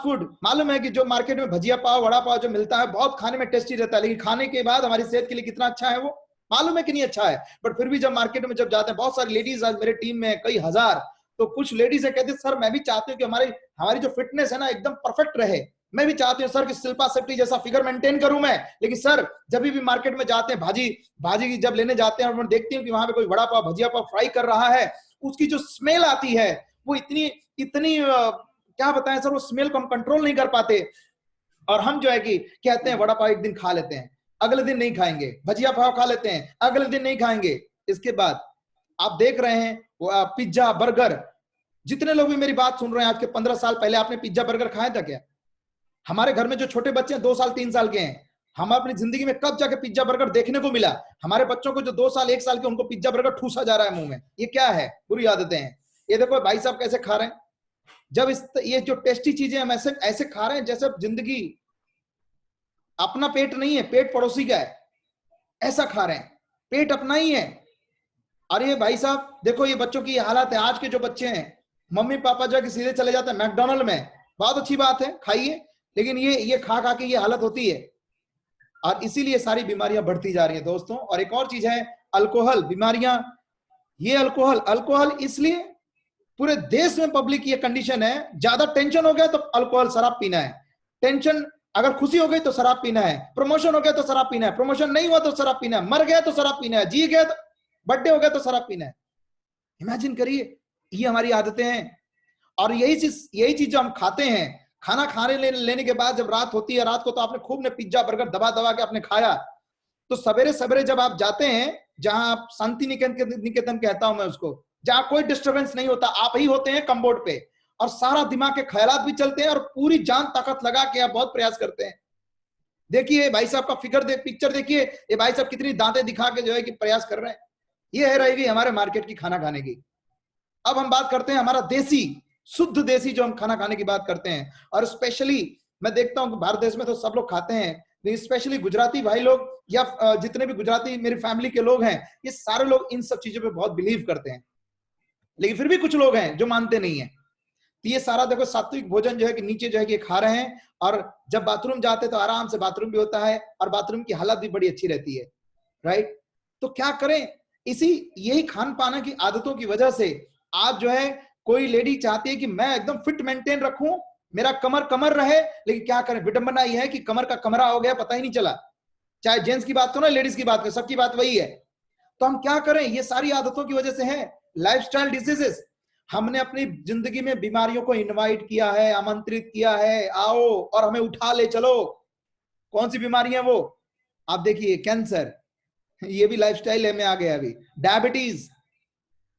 फूड, मालूम है कि जो मार्केट में भजिया पाव, वड़ा पाव जो मिलता है बहुत खाने में टेस्टी रहता है, लेकिन खाने के बाद हमारी सेहत के लिए कितना अच्छा है वो मालूम है कि नहीं अच्छा है। बट फिर भी जब मार्केट में जब जाते हैं, बहुत सारी लेडीज, आज मेरे टीम में कई हजार, तो कुछ लेडीज है कहते हैं सर मैं भी चाहती हूँ कि हमारी जो फिटनेस है ना एकदम परफेक्ट रहे, मैं भी चाहती हूँ सर कि शिल्पा शेट्टी जैसा फिगर मेंटेन करूं मैं। लेकिन सर जब भी मार्केट में जाते हैं, भाजी की जब लेने जाते हैं और मैं देखती हूँ कि वहां पे कोई वड़ा पाव, भजिया पाव फ्राई कर रहा है, उसकी जो स्मेल आती है वो इतनी क्या बताएं सर, वो स्मेल को हम कंट्रोल नहीं कर पाते। और हम जो है कि कहते हैं वड़ा पाव एक दिन खा लेते हैं, अगले दिन नहीं खाएंगे, भजिया पाव खा लेते हैं, अगले दिन नहीं खाएंगे। इसके बाद आप देख रहे हैं पिज्जा, बर्गर। जितने लोग भी मेरी बात सुन रहे हैं, आज के 15 साल पहले आपने पिज्जा बर्गर खाया था क्या? हमारे घर में जो छोटे बच्चे हैं 2 साल 3 साल के हैं, हम अपनी जिंदगी में कब जाके पिज्जा बर्गर देखने को मिला? हमारे बच्चों को जो 2 साल 1 साल के, उनको पिज्जा बर्गर ठूसा जा रहा है मुंह में। ये क्या है? बुरी आदतें हैं। ये देखो भाई साहब कैसे खा रहे हैं, जब ये जो टेस्टी चीजें हम ऐसे खा रहे हैं जैसे जिंदगी अपना पेट नहीं है, पेट पड़ोसी का है, ऐसा खा रहे हैं, पेट अपना ही है। अरे भाई साहब देखो ये बच्चों की हालत है। आज के जो बच्चे हैं, मम्मी पापा जो है कि सीधे चले जाते हैं मैकडोनल्ड में, बहुत अच्छी बात है खाइए, लेकिन ये खा के ये हालत होती है, और इसीलिए सारी बीमारियां बढ़ती जा रही हैं दोस्तों। और एक और चीज है अल्कोहल बीमारियां। ये अल्कोहल इसलिए पूरे देश में पब्लिक ये कंडीशन है, ज्यादा टेंशन हो गया तो अल्कोहल, शराब पीना है। टेंशन, अगर खुशी हो गई तो शराब पीना है, प्रमोशन हो गया तो शराब पीना है, प्रमोशन नहीं हुआ तो शराब पीना है, मर गया तो शराब पीना है, जी गया तो, बर्थडे हो गया तो शराब पीना है। इमेजिन करिए, ये हमारी आदतें हैं। और यही चीज जो हम खाते हैं, खाना खाने लेने के बाद जब रात होती है, रात को तो आपने खूब ने पिज्जा बर्गर दबा के आपने खाया, तो सवेरे सवेरे जब आप जाते हैं, जहां आप शांति निकेतन कहता हूं मैं उसको, जहां कोई डिस्टरबेंस नहीं होता, आप ही होते हैं कम बोर्ड पे, और सारा दिमाग के ख्यालात भी चलते हैं, और पूरी जान ताकत लगा के आप बहुत प्रयास करते हैं। देखिए भाई साहब का पिक्चर देखिए, ये भाई साहब कितनी दांतें दिखा के जो है कि प्रयास कर रहे हैं। ये है रहेगी हमारे मार्केट की खाना खाने की। अब हम बात करते हैं हमारा देसी, शुद्ध देसी जो हम खाना खाने की बात करते हैं, और स्पेशली मैं देखता हूं कि भारत देश में तो सब लोग खाते हैं, लेकिन स्पेशली गुजराती भाई लोग या जितने भी गुजराती मेरी फैमिली के लोग हैं, ये सारे लोग इन सब चीजों पे बहुत बिलीव करते हैं। लेकिन फिर भी कुछ लोग हैं जो मानते नहीं है। तो ये सारा देखो सात्विक भोजन जो है कि नीचे जो है कि खा रहे हैं, और जब बाथरूम जाते तो आराम से बाथरूम भी होता है, और बाथरूम की हालत भी बड़ी अच्छी रहती है, राइट। तो क्या करें, इसी यही खान पान की आदतों की वजह से आज जो है कोई लेडी चाहती है कि मैं एकदम फिट मेंटेन रखूं, मेरा कमर कमर रहे, लेकिन क्या करें, विडंबना यह है कि कमर का कमरा हो गया, पता ही नहीं चला। चाहे जेंट्स की बात करो, लेडीज की बात करो, सबकी बात वही है। तो हम क्या करें, ये सारी आदतों की वजह से है, लाइफस्टाइल डिजीजेस। हमने अपनी जिंदगी में बीमारियों को इनवाइट किया है, आमंत्रित किया है, आओ और हमें उठा ले चलो। कौन सी बीमारी है वो? आप देखिए, कैंसर, ये भी लाइफस्टाइल में आ गया। अभी डायबिटीज,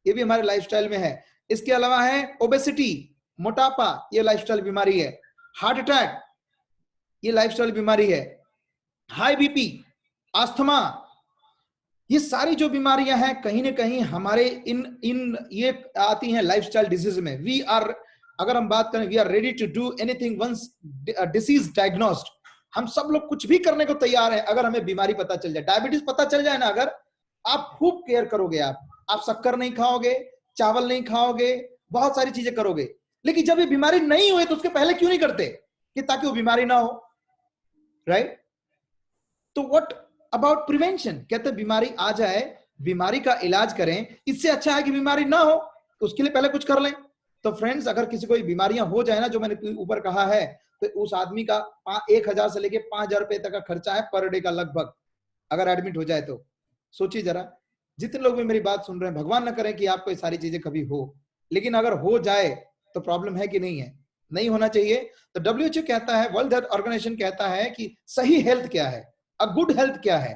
ये भी हमारे लाइफस्टाइल में है। इसके अलावा है ओबेसिटी, मोटापा, ये लाइफस्टाइल बीमारी है। हार्ट अटैक, ये लाइफस्टाइल बीमारी है। हाई बीपी, अस्थमा, ये सारी जो बीमारियां हैं कहीं ना कहीं हमारे इन इन ये आती हैं लाइफस्टाइल डिजीज में। वी आर, अगर हम बात करें, we are ready to do anything once disease diagnosed. हम सब लोग कुछ भी करने को तैयार हैं अगर हमें बीमारी पता चल जाए। डायबिटीज पता चल जाए ना, अगर आप खूब केयर करोगे, आप शक्कर नहीं खाओगे, चावल नहीं खाओगे, बहुत सारी चीजें करोगे। लेकिन जब ये बीमारी नहीं हुई तो उसके पहले क्यों नहीं करते, कि ताकि वो बीमारी ना हो, राइट। तो व्हाट अबाउट प्रिवेंशन? कहते हैं बीमारी आ जाए, बीमारी का इलाज करें, इससे अच्छा है कि बीमारी ना हो, तो उसके लिए पहले कुछ कर लें। तो फ्रेंड्स, अगर किसी को बीमारियां हो जाए ना, जो मैंने ऊपर कहा है, तो उस आदमी का 1000 से लेके 5000 रुपए तक का खर्चा है पर डे का लगभग, अगर एडमिट हो जाए तो। सोचिए जरा, जितने लोग भी मेरी बात सुन रहे हैं, भगवान ना करें कि आपको ये सारी चीजें कभी हो, लेकिन अगर हो जाए तो प्रॉब्लम है कि नहीं है? नहीं होना चाहिए। तो WHO कहता है, वर्ल्ड हेल्थ ऑर्गेनाइजेशन कहता है कि सही हेल्थ क्या है, अ गुड हेल्थ क्या है?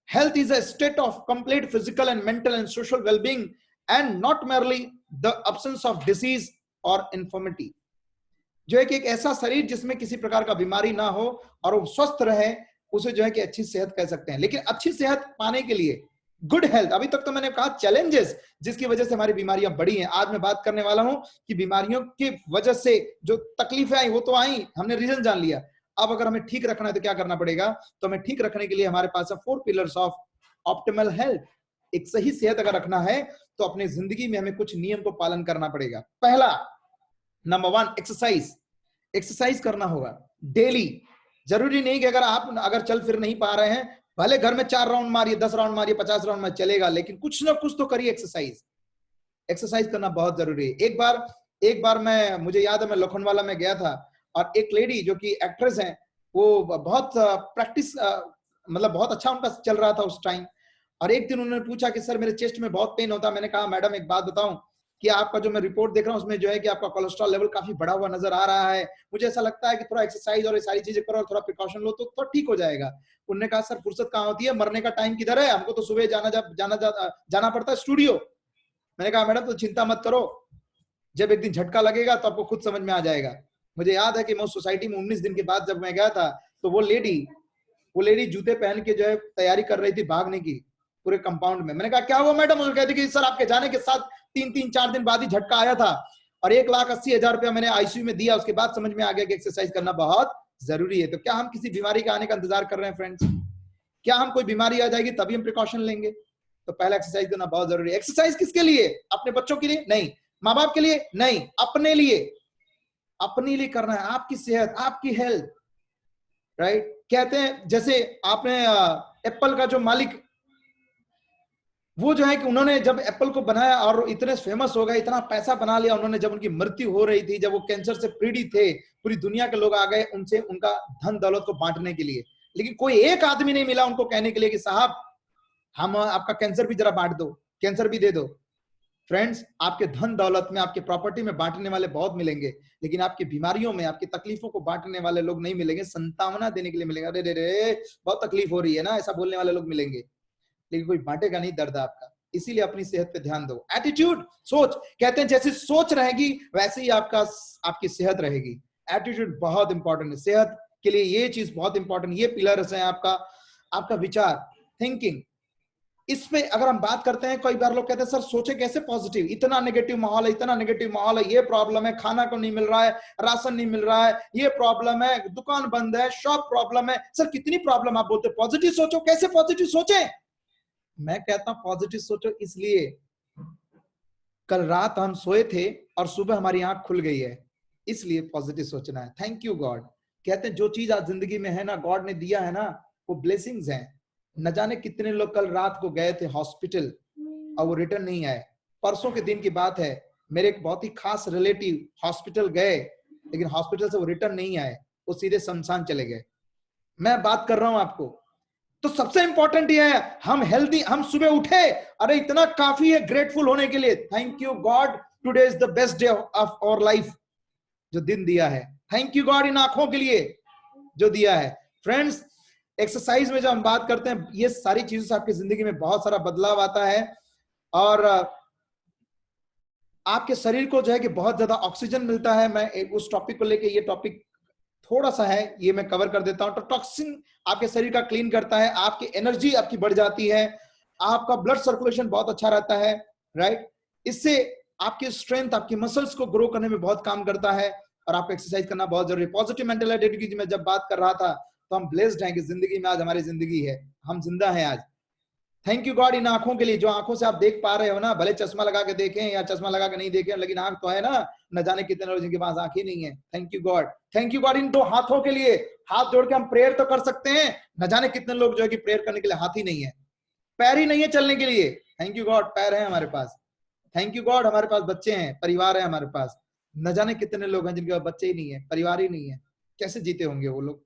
Health is a state of complete physical and mental and social wellbeing, and not merely the absence of disease और इन्फॉर्मिटी। जो है कि एक ऐसा शरीर जिसमें किसी प्रकार का बीमारी ना हो और वो स्वस्थ रहे, उसे जो है कि अच्छी सेहत कह सकते हैं। लेकिन अच्छी सेहत पाने के लिए, गुड हेल्थ, अभी तक तो मैंने कहा चैलेंजेस जिसकी वजह से हमारी बीमारियां बढ़ी हैं। आज मैं बात करने वाला हूं कि बीमारियों की वजह से जो तकलीफें आई वो तो आई, हमने रीजन जान लिया। अब अगर हमें ठीक रखना है तो क्या करना पड़ेगा? तो हमें ठीक रखने के लिए हमारे पास है 4 पिलर्स ऑफ ऑप्टिमल हेल्थ। एक सही सेहत अगर रखना है तो अपनी जिंदगी में हमें कुछ नियम को पालन करना पड़ेगा। पहला, नंबर 1, एक्सरसाइज। एक्सरसाइज करना होगा डेली। जरूरी नहीं कि अगर चल फिर नहीं पा रहे हैं, भले घर में 4 राउंड मारिए, 10 राउंड मारिए, 50 राउंड में चलेगा, लेकिन कुछ ना कुछ तो करिए। एक्सरसाइज, एक्सरसाइज करना बहुत जरूरी है। एक बार मुझे याद है, मैं लोखंडवाला में गया था, और एक लेडी जो कि एक्ट्रेस है, वो बहुत प्रैक्टिस, मतलब बहुत अच्छा उनका चल रहा था उस टाइम। और एक दिन उन्होंने पूछा कि सर मेरे चेस्ट में बहुत पेन होता है। मैंने कहा मैडम एक बात बताऊं, कि आपका जो मैं रिपोर्ट देख रहा हूं उसमें जो है कि आपका कोलेस्ट्रॉल लेवल काफी बढ़ा हुआ नजर आ रहा है, मुझे ऐसा लगता है कि थोड़ा एक्सरसाइज और ये सारी चीजें करो और थोड़ा प्रिकॉशन लो तो ठीक हो जाएगा। उन्होंने कहा सर फुर्सत कहाँ होती है, मरने का टाइम किधर है, हमको तो सुबह जाना पड़ता है स्टूडियो। मैंने कहा मैडम तो चिंता मत करो, जब एक दिन झटका लगेगा तो आपको खुद समझ में आ जाएगा। मुझे याद है कि मैं उस सोसाइटी में 19 दिन के बाद जब मैं गया था, तो वो लेडी जूते पहन के जो है तैयारी कर रही थी भागने की पूरे कंपाउंड में। मैंने कहा क्या हुआ मैडम? मुझे कहती कि सर आपके जाने के साथ 3-4 दिन बाद ही झटका आया था, और 1,80,000 रुपया मैंने आईसीयू में दिया। उसके बाद समझ में आ गया कि एक्सरसाइज करना बहुत जरूरी है। तो क्या हम किसी बीमारी के आने का इंतजार कर रहे हैं फ्रेंड्स? क्या हम कोई बीमारी आ जाएगी तभी हम प्रिकॉशन लेंगे? तो पहले एक्सरसाइज करना बहुत जरूरी है। एक्सरसाइज किसके लिए? अपने बच्चों के लिए नहीं, माँ बाप के लिए नहीं, अपने लिए। अपने लिए करना है, आपकी सेहत, आपकी हेल्थ, राइट। कहते हैं जैसे आपने एप्पल का जो मालिक, वो जो है कि उन्होंने जब एप्पल को बनाया और इतने फेमस हो गए, इतना पैसा बना लिया उन्होंने, जब उनकी मृत्यु हो रही थी, जब वो कैंसर से पीड़ित थे, पूरी दुनिया के लोग आ गए उनसे उनका धन दौलत को बांटने के लिए, लेकिन कोई एक आदमी नहीं मिला उनको कहने के लिए कि साहब हम आपका कैंसर भी जरा बांट दो, कैंसर भी दे दो। फ्रेंड्स, आपके धन दौलत में, आपके प्रॉपर्टी में बांटने वाले बहुत मिलेंगे, लेकिन आपकी बीमारियों में, आपकी तकलीफों को बांटने वाले लोग नहीं मिलेंगे, संतावना देने के लिए मिलेंगे। अरे रे बहुत तकलीफ हो रही है ना, ऐसा बोलने वाले लोग मिलेंगे, लेकिन कोई बांटेगा नहीं दर्द आपका। इसीलिए अपनी सेहत पे ध्यान दो। एटीट्यूड, सोच, कहते हैं जैसी सोच रहेगी वैसे ही आपकी सेहत रहेगी। एटीट्यूड बहुत इंपॉर्टेंट है सेहत के लिए, ये चीज बहुत इंपॉर्टेंट, ये पिलर्स है आपका विचार, थिंकिंग। इस पे अगर हम बात करते हैं, कई बार लोग कहते हैं सर सोचे कैसे पॉजिटिव, इतना नेगेटिव माहौल है, इतना नेगेटिव माहौल है, ये प्रॉब्लम है, खाना को नहीं मिल रहा है, राशन नहीं मिल रहा है, ये प्रॉब्लम है, दुकान बंद है, शॉप प्रॉब्लम है, सर कितनी प्रॉब्लम। आप बोलते पॉजिटिव सोचो, कैसे पॉजिटिव सोचे? मैं कहता हूं पॉजिटिव सोचो इसलिए कल रात हम सोए थे और सुबह हमारी आंख खुल गई है, इसलिए पॉजिटिव सोचना है। Thank you God. कहते हैं जो चीज आज जिंदगी में है ना, गॉड ने दिया है ना, वो ब्लेसिंग्स हैं। न जाने कितने लोग कल रात को गए थे हॉस्पिटल और वो रिटर्न नहीं आए। परसों के दिन की बात है, मेरे एक बहुत ही खास रिलेटिव हॉस्पिटल गए, लेकिन हॉस्पिटल से वो रिटर्न नहीं आए, वो सीधे शमशान चले गए। मैं बात कर रहा हूं आपको। तो सबसे इंपॉर्टेंट ये है हम हेल्दी, हम सुबह उठे, अरे इतना काफी है ग्रेटफुल होने के लिए। Thank you God, today is the best day of our life, जो दिन दिया है। थैंक यू गॉड इन आंखों के लिए जो दिया है। फ्रेंड्स, एक्सरसाइज में जब हम बात करते हैं, ये सारी चीजों से आपकी जिंदगी में बहुत सारा बदलाव आता है और आपके शरीर को जो है कि बहुत ज्यादा ऑक्सीजन मिलता है। मैं उस टॉपिक को लेके, ये टॉपिक थोड़ा सा है, ये मैं कवर कर देता हूं। तो टॉक्सिन आपके शरीर का क्लीन करता है, आपकी एनर्जी आपकी बढ़ जाती है, आपका ब्लड सर्कुलेशन बहुत अच्छा रहता है, राइट। इससे आपकी स्ट्रेंथ, आपकी मसल्स को ग्रो करने में बहुत काम करता है और आपको एक्सरसाइज करना बहुत जरूरी है। पॉजिटिव मेंटल एटीट्यूड की मैं जब बात कर रहा था तो हम ब्लेस्ड हैं कि जिंदगी में आज हमारी जिंदगी है, हम जिंदा हैं आज। थैंक यू गॉड इन आंखों के लिए, जो आंखों से आप देख पा रहे हो ना, भले चश्मा लगा के देखें या चश्मा लगा के नहीं देखें, लेकिन आंख तो है ना। न जाने कितने लोग जिनके पास आंख ही नहीं है। Thank you God. Thank you God इन दो हाथों के लिए, हाथ जोड़ के हम प्रेयर तो कर सकते हैं, न जाने कितने लोग जो है कि प्रेयर करने के लिए हाथ ही नहीं है, पैर ही नहीं है चलने के लिए। थैंक यू गॉड, पैर है हमारे पास। थैंक यू गॉड, हमारे पास बच्चे हैं, परिवार है हमारे पास। न जाने कितने लोग हैं जिनके पास बच्चे ही नहीं है, परिवार ही नहीं है, कैसे जीते होंगे वो लोग,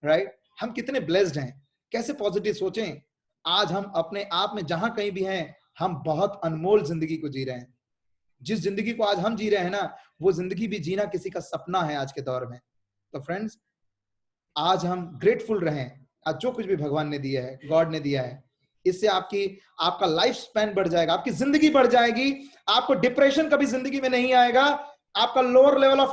राइट। हम कितने ब्लेस्ड हैं, कैसे पॉजिटिव सोचें। आज हम अपने आप में जहां कहीं भी हैं, हम बहुत अनमोल जिंदगी को जी रहे हैं। जिस जिंदगी को आज हम जी रहे हैं ना, वो जिंदगी भी जीना किसी का सपना है आज के दौर में। तो फ्रेंड्स, आज हम ग्रेटफुल रहें आज जो कुछ भी भगवान ने दिया है, गॉड ने दिया है। इससे आपका लाइफ स्पैन बढ़ जाएगा, आपकी जिंदगी बढ़ जाएगी, आपको डिप्रेशन कभी जिंदगी में नहीं आएगा, आपका लोअर लेवल ऑफ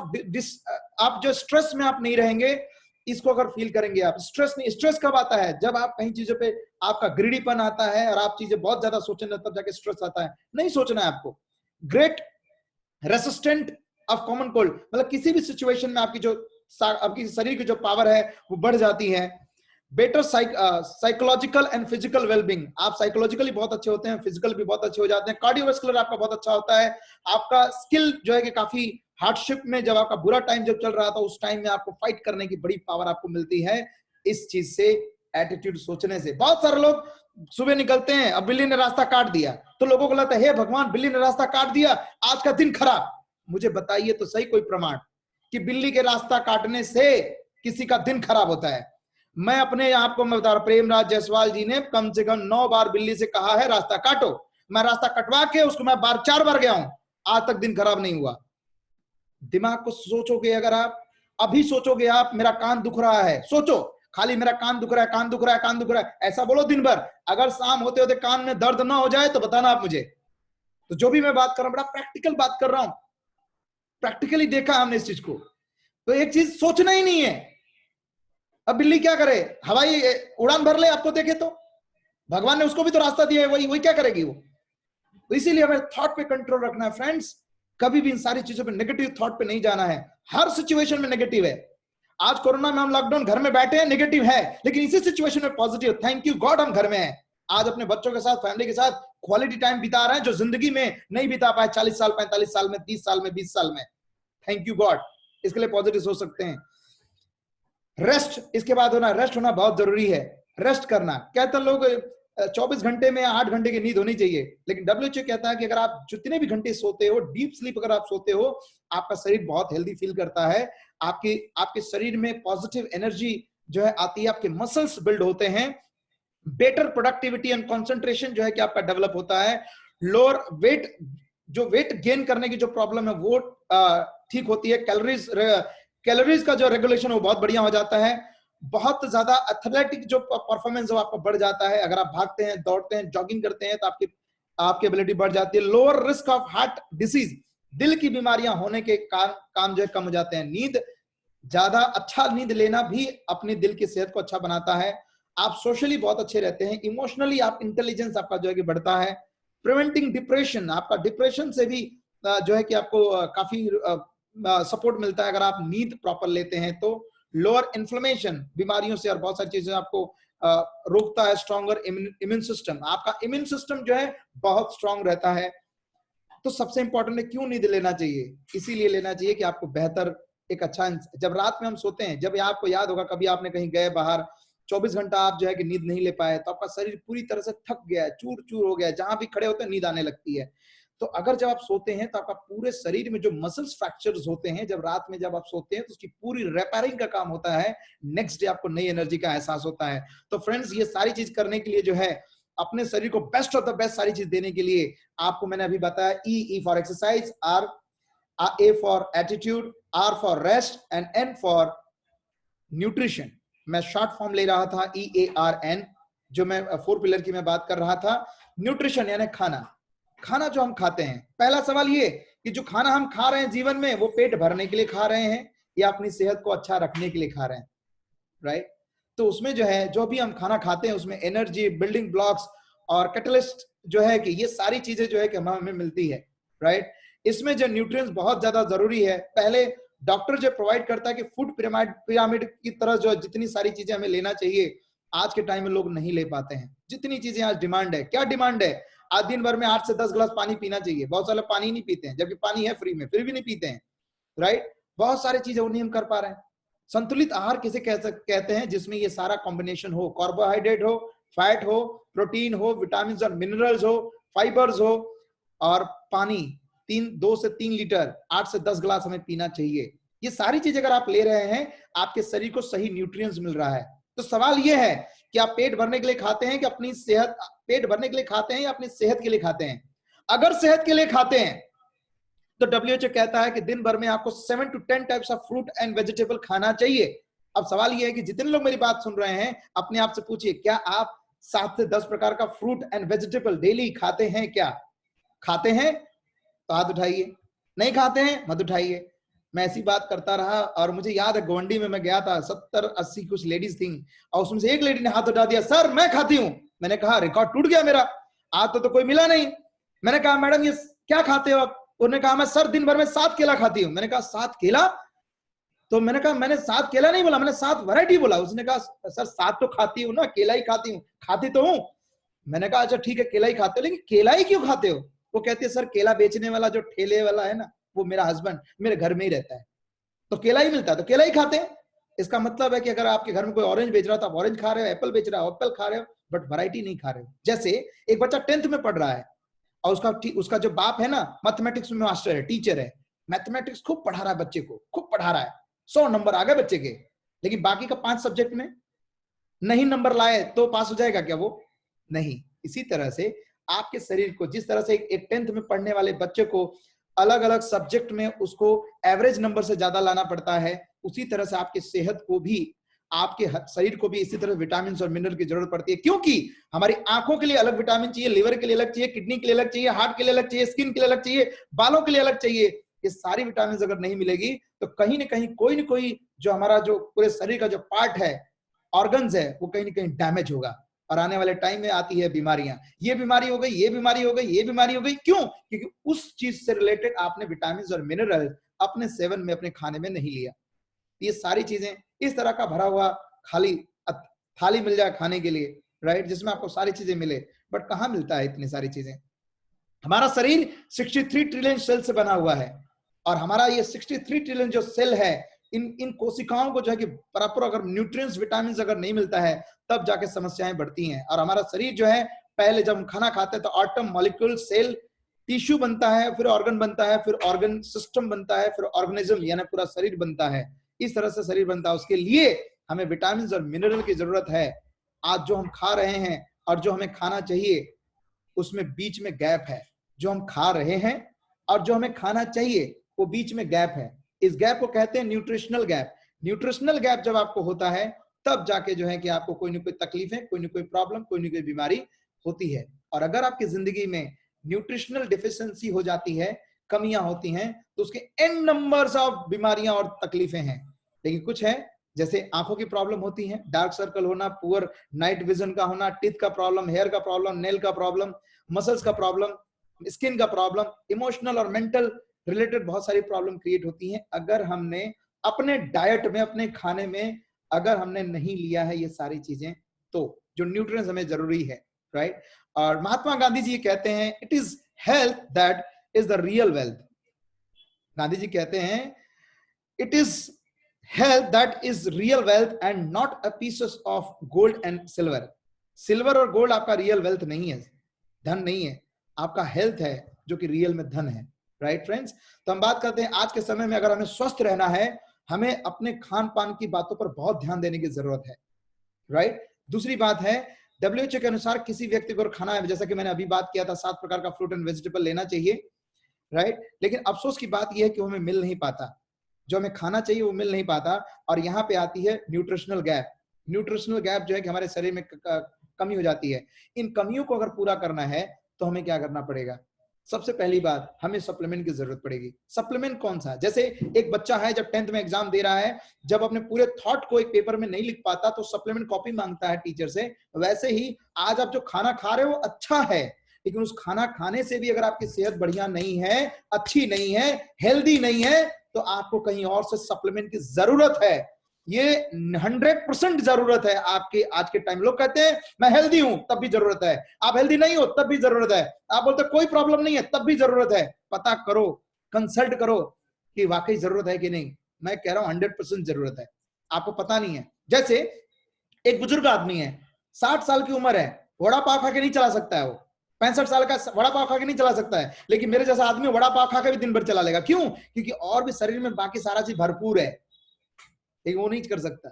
आप जो स्ट्रेस में आप नहीं रहेंगे। इसको अगर फील करेंगे आप, स्ट्रेस नहीं, स्ट्रेस कब आता है? जब आप कहीं चीजों पे आपका ग्रीडीपन आता है और आप चीजें बहुत ज्यादा सोचेंगे, तब जाके स्ट्रेस आता है। नहीं सोचना है आपको। Great resistant of common cold, मतलब किसी भी सिचुएशन में आपकी शरीर की जो पावर है वो बढ़ जाती है। Better psychological and physical wellbeing, आप साइकोलॉजिकली बहुत अच्छे होते हैं, फिजिकल भी बहुत अच्छे हो जाते हैं। कार्डियोवास्कुलर आपका बहुत अच्छा होता है। आपका स्किल जो है कि काफी हार्डशिप में, जब आपका बुरा टाइम जब चल रहा था, उस टाइम में आपको फाइट करने की बड़ी पावर आपको मिलती है इस चीज से, एटीट्यूड सोचने से। बहुत सारे लोग सुबह निकलते हैं, अब बिल्ली ने रास्ता काट दिया तो लोगों को लगता है हे भगवान, बिल्ली ने रास्ता काट दिया, आज का दिन खराब। मुझे बताइए तो सही कोई प्रमाण कि बिल्ली के रास्ता काटने से किसी का दिन खराब होता है? मैं अपने आप को मैं बता रहा, प्रेमराज जायसवाल जी ने कम से कम 9 बार बिल्ली से कहा है रास्ता काटो। मैं रास्ता कटवा के उसको मैं 4 बार गया हूं, आज तक दिन खराब नहीं हुआ। दिमाग को सोचोगे, अगर आप अभी सोचोगे आप मेरा कान दुख रहा है, सोचो खाली मेरा कान दुख रहा है, कान दुख रहा है, कान दुख रहा है, ऐसा बोलो दिन भर। अगर शाम होते होते कान में दर्द ना हो जाए तो बताना आप मुझे। तो जो भी मैं बात कर रहा हूं, बड़ा प्रैक्टिकल बात कर रहा हूं, प्रैक्टिकली देखा हमने इस चीज को। तो एक चीज सोचना ही नहीं है। अब बिल्ली क्या करे, हवाई उड़ान भर ले आपको देखे तो, भगवान ने उसको भी तो रास्ता दिया है, वही क्या करेगी वो। तो इसीलिए हमें थॉट पे कंट्रोल रखना है फ्रेंड्स। कभी भी इन सारी चीजों पे नेगेटिव थॉट पे नहीं जाना है। हर सिचुएशन में नेगेटिव है। आज कोरोना में हम लॉकडाउन घर में बैठे हैं, नेगेटिव है, लेकिन इसी सिचुएशन में पॉजिटिव, थैंक यू गॉड हम घर में हैं। आज अपने बच्चों के साथ, फैमिली के साथ क्वालिटी टाइम बिता रहे हैं, जो जिंदगी में नहीं बिता पाए 40 साल, 45 साल में, 30 साल में, 20 साल में। थैंक यू गॉड, इसके लिए पॉजिटिव सोच सकते हैं। रेस्ट इसके बाद होना, रेस्ट होना बहुत जरूरी है। रेस्ट करना, कहते हैं लोग 24 घंटे में 8 घंटे की नींद होनी चाहिए, लेकिन WHO कहता है कि अगर आप जितने भी घंटे सोते हो, डीप स्लीप अगर आप सोते हो, आपका शरीर बहुत हेल्दी फील करता है। आपके शरीर में पॉजिटिव एनर्जी जो है आती है, आपके मसल्स बिल्ड होते हैं, बेटर प्रोडक्टिविटी एंड कंसंट्रेशन जो है कि आपका डेवलप होता है। लोअर वेट, जो वेट गेन करने की जो प्रॉब्लम है वो ठीक होती है। कैलोरीज का जो रेगुलेशन वो बहुत बढ़िया हो जाता है। बहुत ज्यादा एथलेटिक जो परफॉर्मेंस वो आपका बढ़ जाता है। अगर आप भागते हैं, दौड़ते हैं, जॉगिंग करते हैं, तो आपकी आपकी एबिलिटी बढ़ जाती है। Lower risk of heart disease, दिल की बीमारियां होने के काम जो है कम हो जाते हैं। नींद ज्यादा अच्छा नींद लेना भी अपने दिल की सेहत को अच्छा बनाता है। आप सोशली बहुत अच्छे रहते हैं, इमोशनली आप इंटेलिजेंस आपका जो है कि बढ़ता है। प्रिवेंटिंग डिप्रेशन, आपका डिप्रेशन से भी जो है कि आपको काफी सपोर्ट मिलता है अगर आप नींद प्रॉपर लेते हैं तो। लोअर इन्फ्लेमेशन, बीमारियों से और बहुत सारी चीजें आपको रोकता है। स्ट्रॉन्गर इम्यून सिस्टम, आपका इम्यून सिस्टम जो है बहुत स्ट्रांग रहता है। तो सबसे इंपॉर्टेंट है क्यों नींद लेना चाहिए, इसीलिए लेना चाहिए कि आपको बेहतर एक अच्छा, जब रात में हम सोते हैं, जब आपको याद होगा कभी आपने कहीं गए बाहर 24 घंटा आप जो है कि नींद नहीं ले पाए, तो आपका शरीर पूरी तरह से थक गया है, चूर चूर हो गया है, जहां भी खड़े होते हैं नींद आने लगती है। तो अगर जब आप सोते हैं तो आपका पूरे शरीर में जो मसल्स फ्रैक्चर्स होते हैं, जब रात में जब आप सोते हैं तो उसकी पूरी रिपेयरिंग का काम होता है। नेक्स्ट डे आपको नई एनर्जी का एहसास होता है। तो फ्रेंड्स, ये सारी चीज करने के लिए जो है, अपने शरीर को बेस्ट ऑफ द बेस्ट सारी चीज देने के लिए, आपको मैंने अभी बताया E for exercise, R A for attitude, R for rest and N for nutrition. मैं शॉर्ट फॉर्म ले रहा था EARN, जो मैं 4 पिलर की मैं बात कर रहा था। न्यूट्रिशन यानी खाना, खाना जो हम खाते हैं। पहला सवाल ये कि जो खाना हम खा रहे हैं जीवन में, वो पेट भरने के लिए खा रहे हैं या अपनी सेहत को अच्छा रखने के लिए खा रहे हैं, राइट? तो उसमें जो है, जो भी हम खाना खाते हैं उसमें एनर्जी, बिल्डिंग ब्लॉक्स और कैटलिस्ट जो है कि ये सारी चीजें जो है कि हमें मिलती है, राइट? इसमें जो न्यूट्रिएंट्स बहुत ज्यादा जरूरी है। पहले डॉक्टर जो प्रोवाइड करता है कि फूड पिरामिड की तरह जो जितनी सारी चीजें हमें लेना चाहिए, आज के टाइम में लोग नहीं ले पाते हैं। जितनी चीजें आज डिमांड है, क्या डिमांड है? आज दिन भर में 8 से 10 गिलास पानी पीना चाहिए, बहुत सारे पानी नहीं पीते हैं, जबकि पानी है फ्री में, फिर भी नहीं पीते हैं, राइट? बहुत सारी चीजें वो नहीं हम कर पा रहे हैं। संतुलित आहार किसे कहते हैं? जिसमें ये सारा कॉम्बिनेशन हो, कार्बोहाइड्रेट हो, फैट हो, प्रोटीन हो, विटामिन और मिनरल्स हो, फाइबर्स हो और पानी 2 से 3 लीटर, 8 से 10 गिलास हमें पीना चाहिए। ये सारी चीज अगर आप ले रहे हैं, आपके शरीर को सही न्यूट्रिएंट्स मिल रहा है। तो सवाल ये है कि आप पेट भरने के लिए खाते हैं कि अपनी सेहत, पेट भरने के लिए खाते हैं या अपनी सेहत के लिए खाते हैं? अगर सेहत के लिए खाते हैं तो WHO कहता है कि दिन भर में आपको 7 to 10 types of fruit and vegetable खाना चाहिए। अब सवाल यह है कि जितने लोग मेरी बात सुन रहे हैं, अपने आप से पूछिए, क्या आप 7 से 10 प्रकार का फ्रूट एंड वेजिटेबल डेली खाते हैं? क्या खाते हैं? तो हाथ उठाइए। नहीं खाते हैं, मत उठाइए। मैं ऐसी बात करता रहा और मुझे याद है गोंडी में मैं गया था, 70-80 कुछ लेडीज थी और उसमें से एक लेडी ने हाथ उठा दिया, सर मैं खाती हूं। मैंने कहा रिकॉर्ड टूट गया मेरा, आज तो कोई मिला नहीं। मैंने कहा मैडम ये क्या खाते हो आप? उन्होंने कहा मैं सर दिन भर में 7 केला खाती हूँ। मैंने कहा 7 केला? तो मैंने कहा मैंने 7 केला नहीं बोला, मैंने 7 वैरायटी बोला। उसने कहा सर 7 तो खाती हूँ ना, केला ही खाती हूँ। खाती तो हूँ। मैंने कहा अच्छा ठीक है केला ही खाते हो, लेकिन केला ही क्यों खाते हो? वो कहती है सर केला बेचने वाला जो ठेले वाला है ना, वो मेरा हस्बैंड मेरे घर में ही रहता है, तो केला ही मिलता है, तो केला ही खाते हैं। इसका मतलब है कि अगर आपके घर में कोई ऑरेंज बेच रहा है तो आप ऑरेंज खा रहे हो, एप्पल बेच रहा है एप्पल खा रहे हो, बट वैरायटी नहीं खा रहे हो। जैसे एक बच्चा 10th में पढ़ रहा है और उसका जो बाप है ना मैथमेटिक्स में मास्टर है, टीचर है, मैथमेटिक्स खूब पढ़ा रहा है बच्चे को, खूब पढ़ा रहा है, 100 नंबर आ गए बच्चे के, लेकिन बाकी का 5 सब्जेक्ट में नहीं नंबर लाए तो पास हो जाएगा क्या वो? नहीं। इसी तरह से आपके शरीर को, जिस तरह से एक 10th में पढ़ने वाले बच्चे को अलग अलग सब्जेक्ट में उसको एवरेज नंबर से ज्यादा लाना पड़ता है, उसी तरह से आपकी सेहत को भी, आपके शरीर को भी इसी तरह विटामिन और मिनरल की जरूरत पड़ती है। क्योंकि हमारी आंखों के लिए अलग विटामिन चाहिए, लिवर के लिए अलग चाहिए, किडनी के लिए अलग चाहिए, हार्ट के लिए अलग चाहिए, स्किन के लिए अलग चाहिए, बालों के लिए अलग चाहिए। ये सारी विटामिन अगर नहीं मिलेगी तो कहीं ना कहीं कोई ना कोई जो हमारा जो पूरे शरीर का जो पार्ट है, ऑर्गन्स है, वो कहीं ना कहीं डैमेज होगा और आने वाले टाइम में आती है बीमारियां। ये बीमारी हो गई, ये बीमारी हो गई, ये बीमारी हो गई। क्यों? क्योंकि उस चीज से रिलेटेड आपने विटामिन और मिनरल अपने सेवन में, अपने खाने में नहीं लिया। ये सारी चीजें इस तरह का भरा हुआ खाली थाली मिल जाए खाने के लिए, राइट, जिसमें आपको सारी चीजें मिले, बट कहाँ मिलता है इतनी सारी चीजें? हमारा शरीर 63 ट्रिलियन सेल से बना हुआ है और हमारा ये 63 ट्रिलियन जो सेल है, इन कोशिकाओं को जो है कि प्रॉपर अगर न्यूट्रिएंट्स, विटामिन अगर नहीं मिलता है, तब जाके समस्याएं बढ़ती हैं। और हमारा शरीर जो है, पहले जब हम खाना खाते हैं तो एटम, मॉलिक्यूल, सेल, टिश्यू बनता है, फिर ऑर्गन बनता है, फिर ऑर्गन सिस्टम बनता है, फिर ऑर्गेनिज्म यानी पूरा शरीर बनता है। इस तरह से शरीर बनता है। उसके लिए हमें विटामिन और मिनरल की जरूरत है। आज जो हम खा रहे हैं और जो हमें खाना चाहिए, उसमें बीच में गैप है। जो हम खा रहे हैं और जो हमें खाना चाहिए, वो बीच में गैप है। इस गैप को कहते हैं न्यूट्रिशनल गैप। न्यूट्रिशनल गैप जब आपको होता है, तब जाके जो है कि आपको कोई ना कोई तकलीफें, कोई ना कोई प्रॉब्लम, कोई ना कोई बीमारी होती है। और अगर आपकी जिंदगी में न्यूट्रिशनल डिफिशियंसी हो जाती है, कमियां होती हैं, तो उसके एन नंबर्स ऑफ बीमारियां और तकलीफें हैं। लेकिन कुछ है, जैसे आंखों की प्रॉब्लम होती है, डार्क सर्कल होना, पुअर नाइट विजन का होना, टीथ का प्रॉब्लम, हेयर का प्रॉब्लम, नेल का प्रॉब्लम, मसल्स का प्रॉब्लम, स्किन का प्रॉब्लम, इमोशनल और मेंटल रिलेटेड बहुत सारी प्रॉब्लम क्रिएट होती हैं। अगर हमने अपने डाइट में, अपने खाने में अगर हमने नहीं लिया है ये सारी चीजें, तो जो न्यूट्रिएंट्स हमें जरूरी है, राइट। और महात्मा गांधी जी कहते हैं, it is health that is the real wealth. Gandhi ji कहते हैं, it is health that is real wealth and not a pieces of gold and silver. Silver और गोल्ड आपका रियल वेल्थ नहीं है, धन नहीं है, आपका हेल्थ है जो कि रियल में धन है, राइट फ्रेंड्स। तो हम बात करते हैं आज के समय में अगर हमें स्वस्थ रहना है, हमें अपने खान पान की बातों पर बहुत ध्यान देने की जरूरत है, राइट। दूसरी बात है, WHO के अनुसार किसी व्यक्ति को खाना है, जैसा कि मैंने अभी बात किया था, 7 प्रकार का फ्रूट एंड वेजिटेबल लेना चाहिए, राइट। लेकिन अफसोस की बात यह है कि वो हमें मिल नहीं पाता, जो हमें खाना चाहिए वो मिल नहीं पाता। और यहाँ पे आती है न्यूट्रिशनल गैप। न्यूट्रिशनल गैप जो है कि हमारे शरीर में कमी हो जाती है। इन कमियों को अगर पूरा करना है तो हमें क्या करना पड़ेगा? सबसे पहली बात, हमें सप्लीमेंट की जरूरत पड़ेगी। सप्लीमेंट कौन सा? जैसे एक बच्चा है, जब 10th में एग्जाम दे रहा है, जब अपने पूरे थॉट को एक पेपर में नहीं लिख पाता तो सप्लीमेंट कॉपी मांगता है टीचर से। वैसे ही आज आप जो खाना खा रहे हो अच्छा है, लेकिन उस खाना खाने से भी अगर आपकी सेहत बढ़िया नहीं है, अच्छी नहीं है, हेल्दी नहीं है, तो आपको कहीं और से सप्लीमेंट की जरूरत है। ये 100% जरूरत है आपके आज के टाइम। लोग कहते हैं मैं हेल्दी हूं, तब भी जरूरत है। आप हेल्दी नहीं हो, तब भी जरूरत है। आप बोलते कोई प्रॉब्लम नहीं है, तब भी जरूरत है। पता करो, कंसल्ट करो कि वाकई जरूरत है कि नहीं। मैं कह रहा हूं 100% जरूरत है, आपको पता नहीं है। जैसे एक बुजुर्ग आदमी है, 60 साल की उम्र है, वड़ा पाव खा के नहीं चला सकता है, वो 65 साल का वड़ा पाव खा के नहीं चला सकता है, लेकिन मेरे जैसा आदमी वड़ा पाव खा के भी दिन भर चला लेगा। क्यों? क्योंकि और भी शरीर में बाकी सारा चीज भरपूर है, लेकिन वो नहीं कर सकता।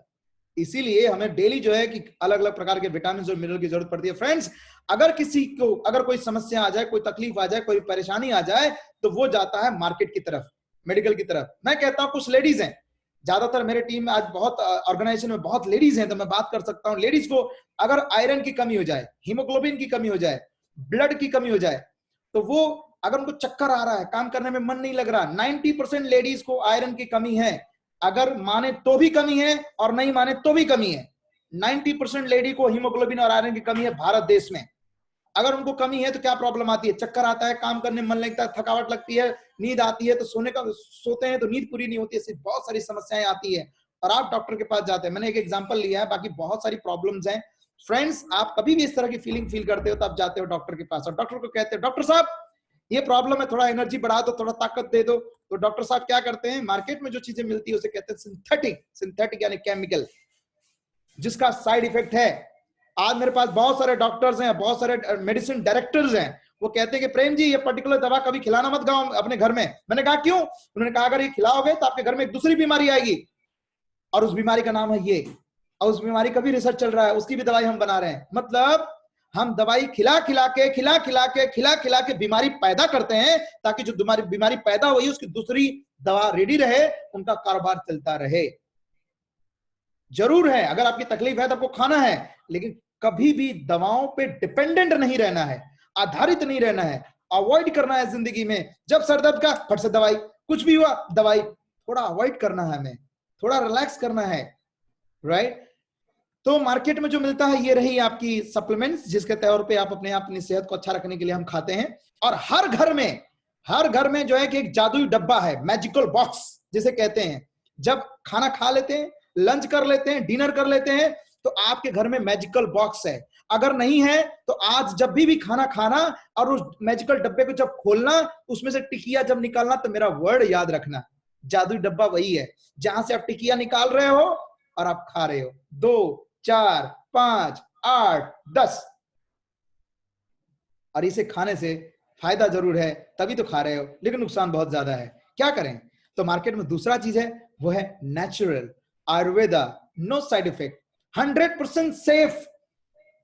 इसीलिए हमें डेली जो है कि अलग अलग प्रकार के विटामिन और मिनरल की जरूरत पड़ती है। फ्रेंड्स, अगर किसी को अगर कोई समस्या आ जाए, कोई तकलीफ आ जाए, कोई परेशानी आ जाए, तो वो जाता है मार्केट की तरफ, मेडिकल की तरफ। मैं कहता हूं कुछ लेडीज हैं, ज्यादातर मेरे टीम में आज बहुत ऑर्गेनाइजेशन में बहुत लेडीज हैं, तो मैं बात कर सकता हूं। लेडीज को अगर आयरन की कमी हो जाए, हीमोग्लोबिन की कमी हो जाए, ब्लड की कमी हो जाए, तो वो अगर उनको चक्कर आ रहा है, काम करने में मन नहीं लग रहा, 90% लेडीज को आयरन की कमी है। अगर माने तो भी कमी है और नहीं माने तो भी कमी है। 90% लेडी को हीमोग्लोबिन और आयरन की कमी है भारत देश में। अगर उनको कमी है तो क्या प्रॉब्लम आती है? चक्कर आता है, काम करने में मन लगता है, थकावट लगती है, नींद आती है, तो सोते हैं तो नींद पूरी नहीं होती है, ऐसी बहुत सारी समस्याएं आती है और आप डॉक्टर के पास जाते हैं। मैंने एक एग्जांपल लिया है, बाकी बहुत सारी प्रॉब्लम्स हैं। फ्रेंड्स, आप कभी भी इस तरह की फीलिंग फील करते हो तो आप जाते हो डॉक्टर के पास और डॉक्टर को कहते हैं, डॉक्टर साहब ये प्रॉब्लम है, थोड़ा एनर्जी बढ़ा दो, थोड़ा ताकत दे दो। तो डॉक्टर साहब क्या करते हैं? मार्केट में जो चीजें मिलती है उसे कहते हैं सिंथेटिक यानी केमिकल, जिसका साइड इफेक्ट है। आज मेरे पास बहुत सारे डॉक्टर्स हैं, बहुत सारे मेडिसिन डायरेक्टर्स हैं, वो कहते हैं कि प्रेम जी ये पर्टिकुलर दवा कभी खिलाना मत गाओ अपने घर में। मैंने कहा क्यों? उन्होंने कहा अगर ये खिलाओगे तो आपके घर में एक दूसरी बीमारी आएगी और उस बीमारी का नाम है ये, और उस बीमारी का भी रिसर्च चल रहा है, उसकी भी दवाई हम बना रहे हैं। मतलब हम दवाई खिला खिला के बीमारी पैदा करते हैं, ताकि जो बीमारी पैदा हुई उसकी दूसरी दवा रेडी रहे, उनका कारोबार चलता रहे। जरूर है अगर आपकी तकलीफ है तो आपको खाना है, लेकिन कभी भी दवाओं पे डिपेंडेंट नहीं रहना है, आधारित नहीं रहना है, अवॉइड करना है जिंदगी में। जब सर दर्द का फट से दवाई, कुछ भी हुआ दवाई, थोड़ा अवॉइड करना है, हमें थोड़ा रिलैक्स करना है, राइट। तो मार्केट में जो मिलता है ये रही आपकी सप्लीमेंट्स, जिसके तौर पे आप अपनी सेहत को अच्छा रखने के लिए हम खाते हैं। और हर घर में जो है कि एक जादुई डब्बा है, मैजिकल बॉक्स जिसे कहते हैं। जब खाना खा लेते हैं, लंच कर लेते हैं, डिनर कर लेते हैं, तो आपके घर में मैजिकल बॉक्स है। अगर नहीं है तो आज जब भी खाना खाना और उस मैजिकल डब्बे को जब खोलना, उसमें से टिकिया जब निकालना, तो मेरा वर्ड याद रखना, जादुई डब्बा वही है जहां से आप टिकिया निकाल रहे हो और आप खा रहे हो। 2, 4, 5, 8, 10, और इसे खाने से फायदा जरूर है, तभी तो खा रहे हो, लेकिन नुकसान बहुत ज्यादा है। क्या करें? तो मार्केट में दूसरा चीज है, वो है natural, Ayurveda, no side effect, 100% safe.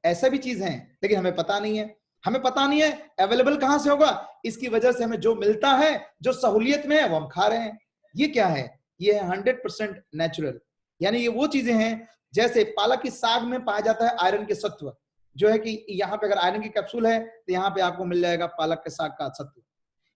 ऐसा भी चीज है, लेकिन हमें पता नहीं है। हमें पता नहीं है अवेलेबल कहां से होगा, इसकी वजह से हमें जो मिलता है, जो सहूलियत में है, वो हम खा रहे हैं। ये क्या है? ये है 100% नेचुरल, यानी ये वो चीजें हैं, जैसे पालक की साग में पाया जाता है आयरन के सत्व, जो है कि यहाँ पे अगर आयरन की कैप्सूल है तो यहाँ पे आपको मिल जाएगा पालक के साग का सत्तू,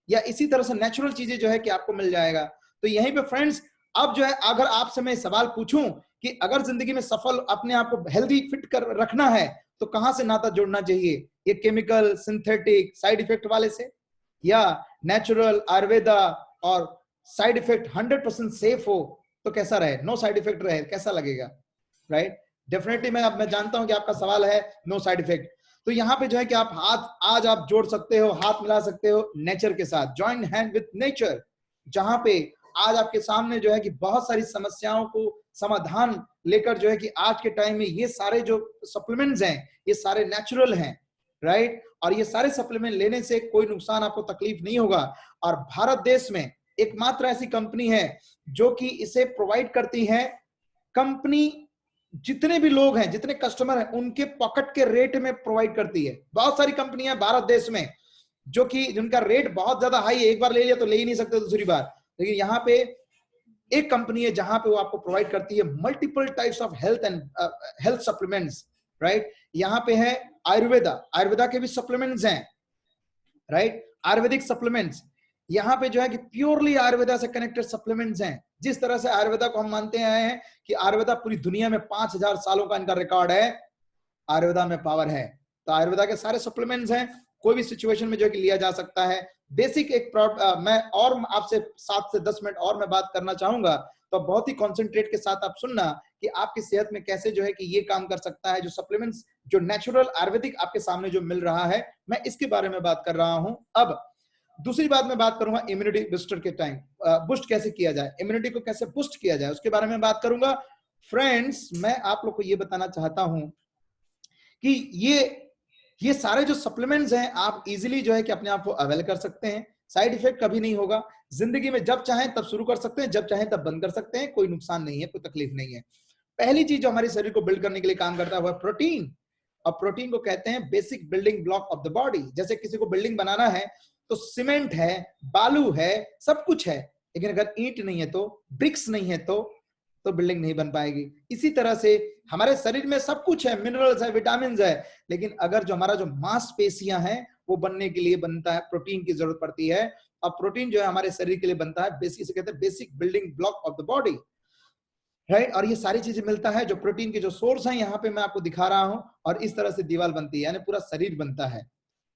या इसी तरह से नेचुरल चीजें जो है कि आपको मिल जाएगा। तो यहीं पे फ्रेंड्स, अब जो है अगर आपसे मैं सवाल पूछूं कि अगर जिंदगी में सफल अपने आप को हेल्दी फिट कर रखना है तो कहां से नाता जोड़ना चाहिए? ये केमिकल, सिंथेटिक, साइड इफेक्ट वाले से, या नेचुरल, आयुर्वेदा और साइड इफेक्ट 100% सेफ हो तो कैसा रहे, नो साइड इफेक्ट रहे, कैसा लगेगा? राइट, डेफिनेटली मैं जानता हूं कि आपका सवाल है नो साइड इफेक्ट। तो यहाँ पे जो है कि आप हाथ आज आप जोड़ सकते हो, हाथ मिला सकते हो नेचर के साथ, जॉइन हैंड विथ नेचर, जहां पे आज आपके सामने जो है कि बहुत सारी समस्याओं को समाधान लेकर जो है कि आज के टाइम में ये सारे जो सप्लीमेंट्स हैं ये सारे नेचुरल हैं, राइट, और ये सारे सप्लीमेंट लेने से कोई नुकसान आपको तकलीफ नहीं होगा। और भारत देश में एकमात्र ऐसी कंपनी है जो कि इसे प्रोवाइड करती है। कंपनी जितने भी लोग हैं, जितने कस्टमर हैं, उनके पॉकेट के रेट में प्रोवाइड करती है। बहुत सारी कंपनियां भारत देश में जो कि जिनका रेट बहुत ज्यादा हाई है, एक बार ले लिया तो ले ही नहीं सकते दूसरी बार, लेकिन यहाँ पे एक कंपनी है जहां पे वो आपको प्रोवाइड करती है multiple types of health and health supplements, right. यहाँ पे है आयुर्वेदा, आयुर्वेदा के भी सप्लीमेंट्स हैं, राइट, आयुर्वेदिक सप्लीमेंट्स। यहाँ पे जो है कि प्योरली आयुर्वेदा से कनेक्टेड सप्लीमेंट्स हैं। जिस तरह से आयुर्वेदा को हम मानते आए हैं कि आयुर्वेदा पूरी दुनिया में 5000 सालों का इनका रिकॉर्ड है, आयुर्वेदा में पावर है, तो आयुर्वेदा के सारे सप्लीमेंट्स हैं, कोई भी सिचुएशन में जो कि लिया जा सकता है। बेसिक एक मैं और आपसे 7 से 10 मिनट और मैं बात करना चाहूंगा, तो बहुत ही कॉन्सेंट्रेट के साथ आप सुनना कि आपकी सेहत में कैसे जो है कि ये काम कर सकता है। जो सप्लीमेंट्स, जो नेचुरल आयुर्वेदिक आपके सामने जो मिल रहा है, मैं इसके बारे में बात कर रहा हूं। अब दूसरी बात मैं बात करूंगा इम्यूनिटी बूस्टर के टाइम, बूस्ट कैसे किया जाए, इम्यूनिटी को कैसे बूस्ट किया जाए, उसके बारे में बात करूंगा। फ्रेंड्स, मैं आप लोग को ये बताना चाहता हूं कि ये सारे जो सप्लीमेंट्स हैं आप इजीली जो है कि अपने आप को अवेल कर सकते हैं, साइड इफेक्ट कभी नहीं होगा। जिंदगी में जब चाहें तब शुरू कर सकते हैं, जब चाहें तब बंद कर सकते हैं, कोई नुकसान नहीं है, कोई तकलीफ नहीं है। पहली चीज जो हमारे शरीर को बिल्ड करने के लिए काम करता है वो है प्रोटीन, और प्रोटीन को कहते हैं basic building block of the body. जैसे किसी को बिल्डिंग बनाना है तो सीमेंट है, बालू है, सब कुछ है, लेकिन अगर ईंट नहीं है, तो ब्रिक्स नहीं है, तो बिल्डिंग नहीं बन पाएगी। इसी तरह से हमारे शरीर में सब कुछ है, मिनरल्स है, विटामिन है, लेकिन अगर जो हमारा जो मांसपेशियां हैं वो बनने के लिए बनता है, प्रोटीन की जरूरत पड़ती है। अब प्रोटीन जो है हमारे शरीर के लिए बनता है बेसिक, इसे कहते हैं basic building block of the body, right. और ये सारी चीजें मिलता है, जो प्रोटीन के जो सोर्स हैं यहाँ पे मैं आपको दिखा रहा हूं, और इस तरह से दीवार बनती है, यानी पूरा शरीर बनता है।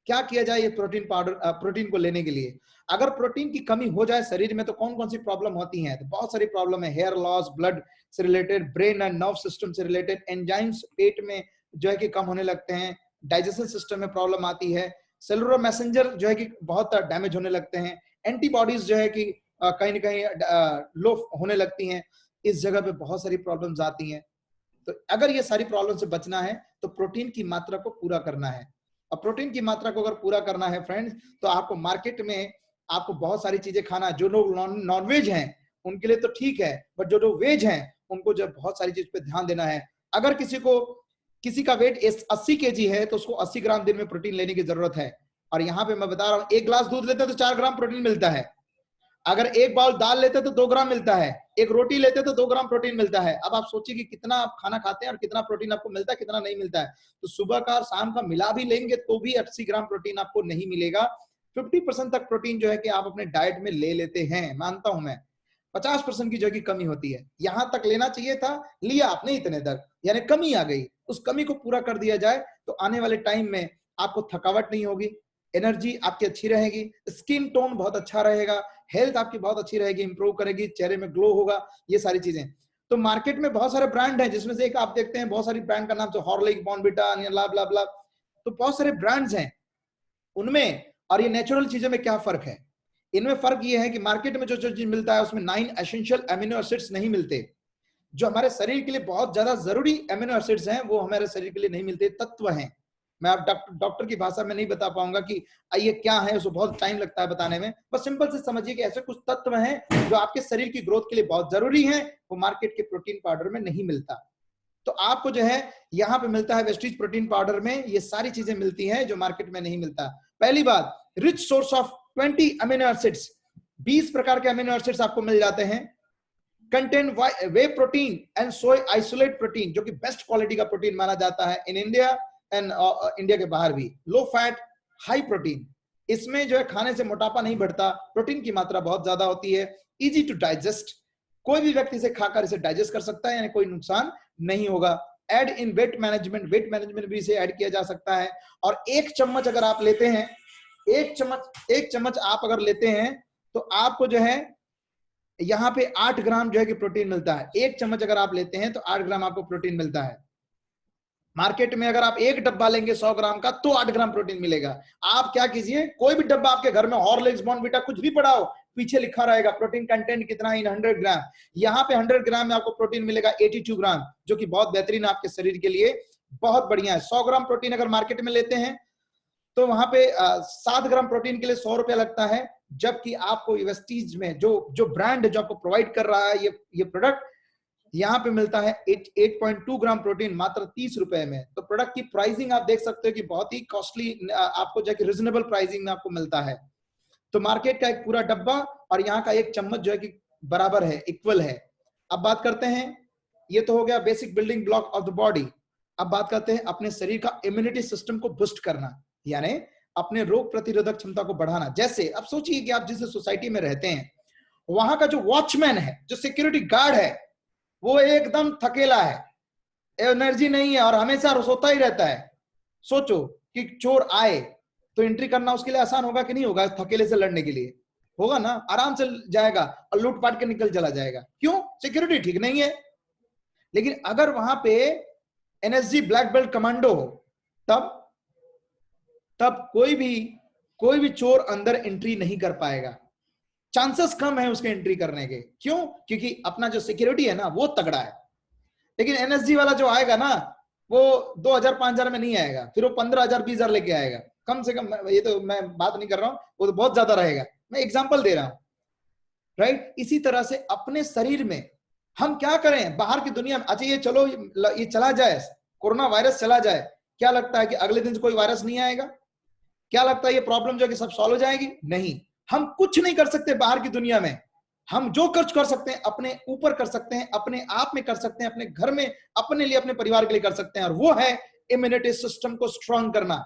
क्या किया जाए ये प्रोटीन पाउडर, प्रोटीन को लेने के लिए? अगर प्रोटीन की कमी हो जाए शरीर में तो कौन कौन सी प्रॉब्लम होती हैं? तो बहुत सारी प्रॉब्लम है, हेयर लॉस, ब्लड से related, brain and nerve system से रिलेटेड, एंजाइम्स पेट में जो है कि कम होने लगते हैं, डाइजेशन सिस्टम में प्रॉब्लम आती है, सेलुलर मैसेंजर जो है कि बहुत डैमेज होने लगते हैं, एंटीबॉडीज जो है कि कहीं ना कहीं लो होने लगती हैं, इस जगह पे बहुत सारी प्रॉब्लम्स आती हैं। तो अगर ये सारी प्रॉब्लम से बचना है तो प्रोटीन की मात्रा को पूरा करना है। अब प्रोटीन की मात्रा को अगर पूरा करना है फ्रेंड्स, तो आपको मार्केट में आपको बहुत सारी चीजें खाना, जो लोग नॉन वेज हैं उनके लिए तो ठीक है, बट जो लोग वेज हैं उनको जो बहुत सारी चीज पे ध्यान देना है। अगर किसी का वेट 80 kg है तो उसको 80 ग्राम दिन में प्रोटीन लेने की जरूरत है। और यहाँ पे मैं बता रहा हूँ, 1 गिलास दूध लेते हैं तो 4 ग्राम प्रोटीन मिलता है, अगर 1 बाउल दाल लेते तो 2 ग्राम मिलता है, 1 रोटी लेते तो 2 ग्राम प्रोटीन मिलता है। अब आप सोचिए कि कितना आप खाना खाते हैं और कितना प्रोटीन आपको मिलता है, कितना नहीं मिलता है। तो सुबह का और शाम का मिला भी लेंगे तो भी 80 ग्राम प्रोटीन आपको नहीं मिलेगा। 50% तक प्रोटीन जो है कि आप अपने डाइट में ले लेते हैं, मानता हूं मैं, 50% की जो की कमी होती है। यहां तक लेना चाहिए था, लिया आपने इतने तक, यानी कमी आ गई। उस कमी को पूरा कर दिया जाए तो आने वाले टाइम में आपको थकावट नहीं होगी, एनर्जी आपकी अच्छी रहेगी, स्किन टोन बहुत अच्छा रहेगा, हेल्थ आपकी बहुत अच्छी रहेगी, इंप्रूव करेगी, चेहरे में ग्लो होगा, ये सारी चीजें। तो मार्केट में बहुत सारे ब्रांड हैं, जिसमें से एक आप देखते हैं, बहुत सारी ब्रांड का नाम, हॉर्लिक्स, बॉर्नविटा, ब्ला, तो बहुत सारे ब्रांड्स हैं उनमें। और ये नेचुरल चीजों में क्या फर्क है? इनमें फर्क ये है कि मार्केट में जो चीज मिलता है उसमें 9 एसेंशियल अमीनो एसिड्स नहीं मिलते। जो हमारे शरीर के लिए बहुत ज्यादा जरूरी अमीनो एसिड्स हैं वो हमारे शरीर के लिए नहीं मिलते, तत्व हैं। मैं आप डॉक्टर की भाषा में नहीं बता पाऊंगा कि ये क्या है, उसको बहुत टाइम लगता है बताने में। बस सिंपल से समझिए कि ऐसे कुछ तत्व हैं जो आपके शरीर की ग्रोथ के लिए बहुत जरूरी हैं, वो मार्केट के प्रोटीन पाउडर में नहीं मिलता। तो आपको जो है यहाँ पे मिलता है वेस्टीज प्रोटीन पाउडर में, ये सारी चीजें मिलती हैं जो मार्केट में नहीं मिलता। पहली बात, rich source of 20 amino acids, 20 प्रकार के अमीनो एसिड्स आपको मिल जाते हैं। Contain way protein and soy isolate protein, जो कि बेस्ट क्वालिटी का प्रोटीन माना जाता है इन इंडिया। एंड इंडिया के बाहर भी। लो फैट, हाई प्रोटीन, इसमें जो है खाने से मोटापा नहीं बढ़ता, प्रोटीन की मात्रा बहुत ज्यादा होती है, इजी टू डाइजेस्ट, कोई भी व्यक्ति इसे खाकर इसे डाइजेस्ट कर सकता है, यानी कोई नुकसान नहीं होगा। Add in weight management, weight management भी इसे ऐड किया जा सकता है। और 1 चम्मच अगर आप लेते हैं, 1 चम्मच आप अगर लेते हैं तो आपको जो है यहाँ पे 8 ग्राम जो है कि प्रोटीन मिलता है। 1 चम्मच अगर आप लेते हैं तो 8 ग्राम आपको प्रोटीन मिलता है। मार्केट में अगर आप 1 डब्बा लेंगे 100 ग्राम का तो 8 ग्राम प्रोटीन मिलेगा। आप क्या कीजिए, कोई भी डब्बा आपके घर में हॉर्लिक्स, बॉर्नविटा कुछ भी पड़ा हो, पीछे लिखा रहेगा प्रोटीन कंटेंट कितना इन 100 ग्राम। यहाँ पे 100 ग्राम में आपको प्रोटीन मिलेगा 82 ग्राम, जो कि बहुत बेहतरीन आपके शरीर के लिए बहुत बढ़िया है। 100 ग्राम प्रोटीन अगर मार्केट में लेते हैं तो वहां पे 7 ग्राम प्रोटीन के लिए 100 रुपया लगता है, जबकि आपको वेस्टीज में जो ब्रांड जो आपको प्रोवाइड कर रहा है ये प्रोडक्ट, यहाँ पे मिलता है 8.2 ग्राम प्रोटीन मात्र 30 रुपए में। तो प्रोडक्ट की प्राइसिंग आप देख सकते हो कि बहुत ही कॉस्टली, आपको जो है रिजनेबल प्राइसिंग में आपको मिलता है। तो मार्केट का एक पूरा डब्बा और यहाँ का 1 चम्मच जो है कि बराबर है, इक्वल है। अब बात करते हैं, ये तो हो गया basic building block of the body. अब बात करते हैं अपने शरीर का इम्यूनिटी सिस्टम को बूस्ट करना, यानी अपने रोग प्रतिरोधक क्षमता को बढ़ाना। जैसे अब सोचिए कि आप जिस सोसाइटी में रहते हैं, वहां का जो वॉचमैन है, जो सिक्योरिटी गार्ड है, वो एकदम थकेला है, एनर्जी नहीं है और हमेशा सोता ही रहता है। सोचो कि चोर आए तो एंट्री करना उसके लिए आसान होगा कि नहीं होगा? थकेले से लड़ने के लिए होगा ना, आराम से जाएगा और लूटपाट के निकल चला जाएगा। क्यों? सिक्योरिटी ठीक नहीं है। लेकिन अगर वहां पे एनएसजी ब्लैक बेल्ट कमांडो हो, तब कोई भी चोर अंदर एंट्री नहीं कर पाएगा, चांसेस कम है उसके एंट्री करने के। क्यों? क्योंकि अपना जो सिक्योरिटी है ना वो तगड़ा है। लेकिन एनएसजी वाला जो आएगा ना, वो 2000-5000 में नहीं आएगा, फिर वो 15,000 20,000 लेके आएगा कम से कम। ये तो मैं बात नहीं कर रहा हूं, वो तो बहुत ज्यादा रहेगा, मैं एग्जांपल दे रहा हूं, राइट। इसी तरह से अपने शरीर में हम क्या करें, बाहर की दुनिया में, अच्छा ये चलो ये चला जाए, कोरोना वायरस चला जाए, क्या लगता है कि अगले दिन से कोई वायरस नहीं आएगा? क्या लगता है ये प्रॉब्लम जो है कि सब सॉल्व हो जाएगी? नहीं, हम कुछ नहीं कर सकते बाहर की दुनिया में। हम जो खर्च कर सकते हैं अपने ऊपर कर सकते हैं, अपने आप में कर सकते हैं, अपने घर में, अपने लिए, अपने परिवार के लिए कर सकते हैं, और वो है इम्यूनिटी सिस्टम को स्ट्रांग करना।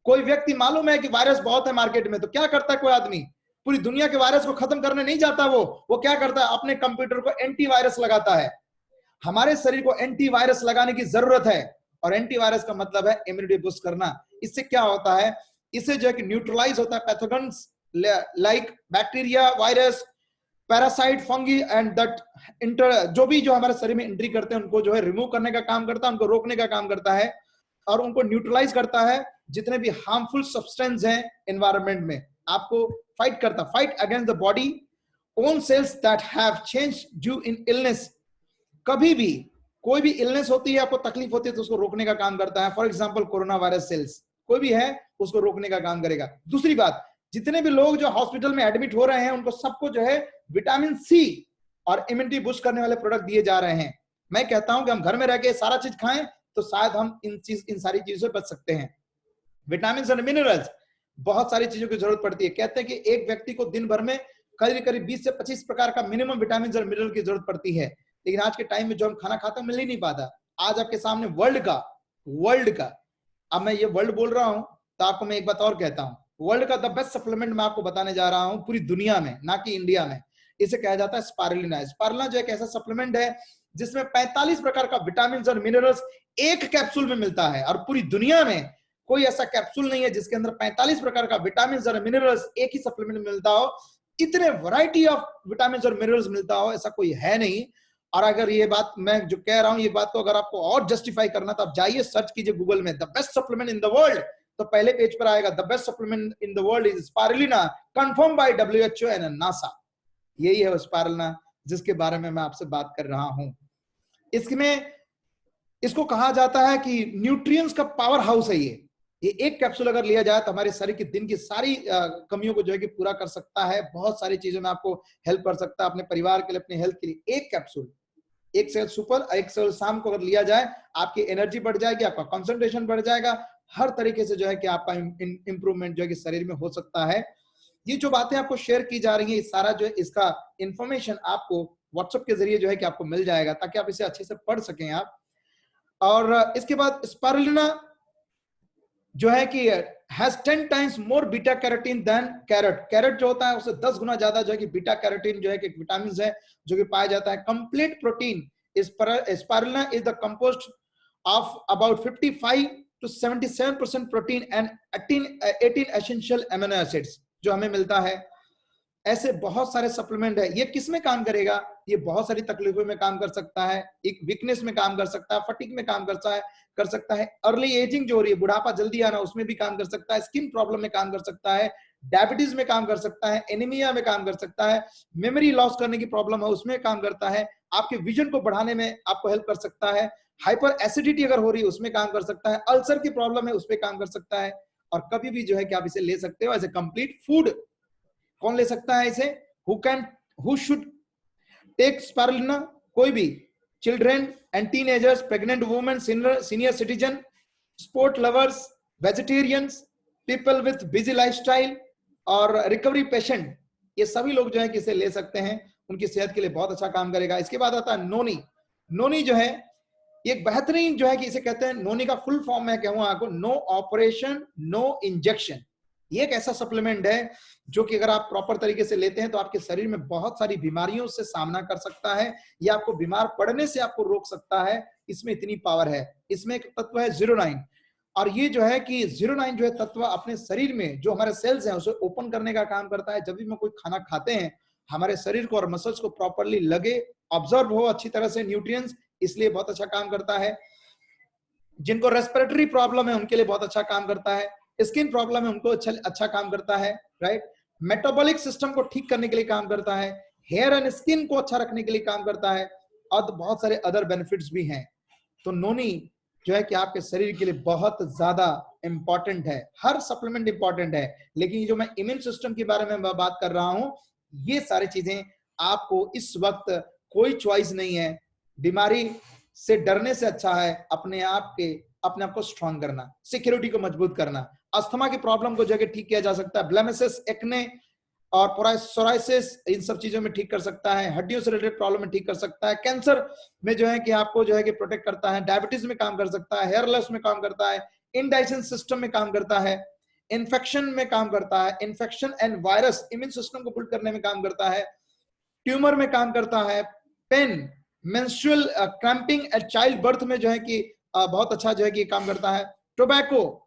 कोई व्यक्ति, मालूम है कि वायरस बहुत है मार्केट में, तो क्या करता है कोई आदमी? पूरी दुनिया के वायरस को खत्म करने नहीं जाता, वो क्या करता है? अपने कंप्यूटर को एंटीवायरस लगाता है। हमारे शरीर को एंटीवायरस लगाने की जरूरत है, और एंटीवायरस का मतलब है इम्यूनिटी बूस्ट करना। इससे क्या होता है? इससे जो है कि न्यूट्रलाइज होता है pathogens like bacteria, virus, parasite, fungi and that जो भी जो हमारे शरीर में एंट्री करते हैं उनको जो है रिमूव करने का काम करता है, उनको रोकने का काम करता है, और उनको न्यूट्रलाइज करता है। जितने भी हार्मफुल सब्सटेंस हैं एनवायरनमेंट में, आपको फाइट करता, fight against the body own cells that have changed due in illness. कभी भी कोई भी इलनेस होती है, आपको तकलीफ होती है, तो उसको रोकने का काम करता है। For example corona virus cells, कोई भी है उसको रोकने का काम करेगा। दूसरी बात, जितने भी लोग जो हॉस्पिटल में एडमिट हो रहे हैं, उनको सबको जो है विटामिन सी और इम्यूनिटी बूस्ट करने वाले प्रोडक्ट दिए जा रहे हैं। मैं कहता हूं कि हम घर में रह के सारा चीज खाएं तो शायद हम इन सारी चीजों से बच सकते हैं। विटामिन और मिनरल्स, बहुत सारी चीजों की जरूरत पड़ती है। कहते हैं कि एक व्यक्ति को दिन भर में करीब 20 से 25 प्रकार का मिनिमम विटामिन और मिनरल की जरूरत पड़ती है। लेकिन आज के टाइम में जो हम खाना खाते हैं मिल ही नहीं पाता। आज आपके सामने वर्ल्ड का अब मैं ये वर्ल्ड बोल रहा हूं तो आपको मैं एक बात और कहता हूं, वर्ल्ड का द बेस्ट सप्लीमेंट मैं आपको बताने जा रहा हूं पूरी दुनिया में, ना कि इंडिया में। इसे कहा जाता है स्पारुलिना। स्पारुलिना जो एक ऐसा सप्लीमेंट है जिसमें 45 प्रकार का विटामिन और मिनरल्स एक कैप्सूल में मिलता है, और पूरी दुनिया में कोई ऐसा कैप्सूल नहीं है जिसके अंदर 45 प्रकार का विटामिन और मिनरल्स एक ही सप्लीमेंट में मिलता हो। इतने वैरायटी ऑफ विटामिन और मिनरल्स मिलता हो, ऐसा कोई है नहीं। और अगर ये बात मैं जो कह रहा हूं, ये बात को अगर आपको और जस्टिफाई करना, तो आप जाइए सर्च कीजिए गूगल में, the best supplement in the world, तो पहले पेज पर आएगा the best supplement in the world is spirulina, confirm by WHO and NASA. यही है स्पारुलिना जिसके बारे में मैं आपसे बात कर रहा हूं। इसमें इसको कहा जाता है कि न्यूट्रिएंट्स का पावर हाउस है। ये एक कैप्सूल अगर लिया जाए तो हमारे शरीर की दिन की सारी कमियों को जो है कि पूरा कर सकता है, बहुत सारी चीजों में आपको हेल्प कर सकता है, अपने परिवार के लिए, अपने हेल्थ के लिए। एक कैप्सूल, एक सेल सुपर, एक सेल शाम को अगर लिया जाए, आपकी एनर्जी बढ़ जाएगी, आपका कंसंट्रेशन बढ़ जाएगा, हर तरीके से जो है कि आपका इंप्रूवमेंट जो है कि शरीर में हो सकता है। ये जो बातें आपको शेयर की जा रही है, सारा जो है इसका इंफॉर्मेशन आपको व्हाट्सएप के जरिए जो है कि आपको मिल जाएगा, ताकि आप इसे अच्छे से पढ़ सकें आप। और इसके बाद स्पारुलिना जो है कि has 10 times more beta carotene than carrot. Carrot जो होता है उससे 10 गुना ज्यादा जो है कि बीटा कैरोटीन जो है कि विटामिन है जो कि पाया जाता है. Complete protein spirulina is the composed of about 55 to 77% protein and 18 essential amino acids जो हमें मिलता है. ऐसे बहुत सारे सप्लीमेंट है. ये किस में काम करेगा? ये बहुत सारी तकलीफों में काम कर सकता है, एक वीकनेस में काम कर सकता है, फटीग में काम कर सकता है, अर्ली एजिंग जो हो रही है, बुढ़ापा जल्दी आना, उसमें भी काम कर सकता है, स्किन प्रॉब्लम में काम कर सकता है, डायबिटीज में काम कर सकता है, एनीमिया में काम कर सकता है, मेमोरी लॉस करने की प्रॉब्लम है उसमें काम करता है, आपके विजन को बढ़ाने में आपको हेल्प कर सकता है, हाइपर एसिडिटी अगर हो रही है उसमें काम कर सकता है, अल्सर की प्रॉब्लम है उस पर काम कर सकता है. और कभी भी जो है कि आप इसे ले सकते हो एज ए कंप्लीट फूड. कौन ले सकता है इसे? Who should take spirulina? कोई भी. Children and teenagers, pregnant women, senior citizen, sport lovers, vegetarians, people with busy lifestyle और रिकवरी पेशेंट, ये सभी लोग जो है कि इसे ले सकते हैं. उनकी सेहत के लिए बहुत अच्छा काम करेगा. इसके बाद आता है नोनी. नोनी जो है एक बेहतरीन जो है कि इसे कहते हैं, नोनी का फुल फॉर्म मैं कहूंगा आपको, नो ऑपरेशन नो इंजेक्शन. ये एक ऐसा सप्लीमेंट है जो कि अगर आप प्रॉपर तरीके से लेते हैं तो आपके शरीर में बहुत सारी बीमारियों से सामना कर सकता है, या आपको बीमार पड़ने से आपको रोक सकता है. इसमें इतनी पावर है. इसमें एक तत्व है 09, और ये जो है कि 09 जो है तत्व अपने शरीर में जो हमारे सेल्स हैं उसे ओपन करने का काम करता है. जब भी हम कोई खाना खाते हैं हमारे शरीर को और मसल्स को प्रॉपरली लगे, ऑब्जर्व हो अच्छी तरह से न्यूट्रिएंट्स, इसलिए बहुत अच्छा काम करता है. जिनको रेस्पिरेटरी प्रॉब्लम है उनके लिए बहुत अच्छा काम करता है. स्किन प्रॉब्लम है उनको अच्छा काम करता है, राइट. मेटाबॉलिक सिस्टम को ठीक करने के लिए काम करता है, हेयर एंड स्किन को अच्छा रखने के लिए काम करता है, और बहुत सारे अदर बेनिफिट्स भी हैं. तो नोनी जो है कि आपके शरीर के लिए बहुत ज्यादा इंपॉर्टेंट है. हर सप्लीमेंट इंपॉर्टेंट है, लेकिन जो मैं इम्यून सिस्टम के बारे में बात कर रहा हूं, ये सारी चीजें आपको इस वक्त कोई चॉइस नहीं है. बीमारी से डरने से अच्छा है अपने आप को स्ट्रांग करना, सिक्योरिटी को मजबूत करना. अस्थमा की प्रॉब्लम को जगह ठीक किया जा सकता है, ब्लेमिसेस, एक्ने और सोराइसिस, इन सब चीजों में ठीक कर सकता है, हड्डियों से रिलेटेड प्रॉब्लम में ठीक कर सकता है, कैंसर में जो है कि आपको जो है कि प्रोटेक्ट करता है, डायबिटीज में काम कर सकता है, हेयर लॉस में काम करता है, इंडाइजेशन सिस्टम में काम करता है, इन्फेक्शन में काम करता है, infection and virus immune system को बिल्ड करने में काम करता है, ट्यूमर में काम करता है, pain, menstrual cramping and child birth में जो है कि बहुत अच्छा जो है कि काम करता है, टोबैको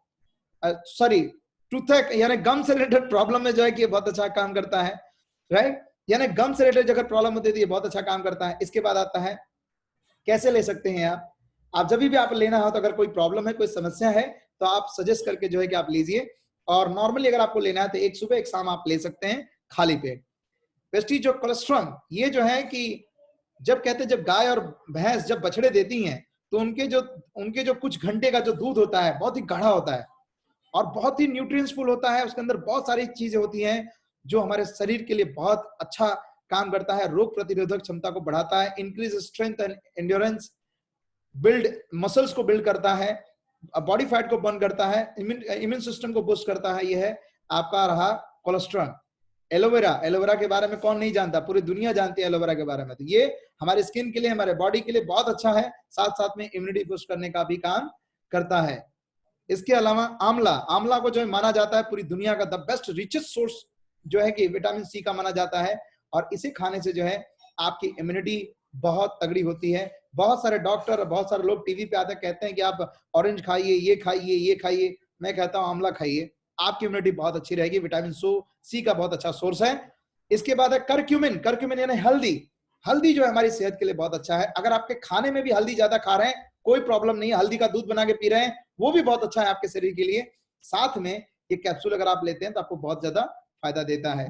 टूथेक यानी गम से रिलेटेड प्रॉब्लम में जो है कि बहुत अच्छा काम करता है, राइट. यानी गम से रिलेटेड अगर प्रॉब्लम होती है तो ये बहुत अच्छा काम करता है. इसके बाद आता है कैसे ले सकते हैं आप जब भी आप लेना हो तो अगर कोई प्रॉब्लम है, कोई समस्या है, तो आप सजेस्ट करके जो है कि आप लीजिए. और नॉर्मली अगर आपको लेना है तो एक सुबह एक शाम आप ले सकते हैं खाली पेट. वेस्टीज जो कोलेस्ट्रॉल, ये जो है कि जब कहते हैं जब गाय और भैंस जब बछड़े देती हैं तो उनके जो कुछ घंटे का जो दूध होता है बहुत ही गाढ़ा होता है और बहुत ही न्यूट्रिएंट्सफुल होता है. उसके अंदर बहुत सारी चीजें होती हैं जो हमारे शरीर के लिए बहुत अच्छा काम करता है, रोग प्रतिरोधक क्षमता को बढ़ाता है, increase strength and endurance, build muscles को बिल्ड करता है, बॉडी फैट को बर्न करता है, इम्यून सिस्टम को बूस्ट करता है. यह है आपका रहा कोलेस्ट्रॉल. एलोवेरा के बारे में कौन नहीं जानता, पूरी दुनिया जानती है एलोवेरा के बारे में. तो ये हमारे स्किन के लिए, हमारे बॉडी के लिए बहुत अच्छा है, साथ साथ में इम्यूनिटी बूस्ट करने का भी काम करता है. इसके अलावा आंवला को जो माना जाता है पूरी दुनिया का द बेस्ट रिचेस्ट सोर्स जो है कि विटामिन सी का माना जाता है, और इसे खाने से जो है आपकी इम्यूनिटी बहुत तगड़ी होती है. बहुत सारे डॉक्टर, बहुत सारे लोग टीवी पे आते कहते हैं कि आप ऑरेंज खाइए, ये खाइए, ये खाइए. मैं कहता हूँ आंवला खाइए, आपकी इम्यूनिटी बहुत अच्छी रहेगी. विटामिन सी का बहुत अच्छा सोर्स है. इसके बाद है करक्यूमिन यानी हल्दी जो है हमारी सेहत के लिए बहुत अच्छा है. अगर आपके खाने में भी हल्दी ज्यादा खा रहे हैं कोई प्रॉब्लम नहीं है, हल्दी का दूध बना के पी रहे हैं वो भी बहुत अच्छा है आपके शरीर के लिए. साथ में ये कैप्सूल अगर आप लेते हैं तो आपको बहुत ज्यादा फायदा देता है.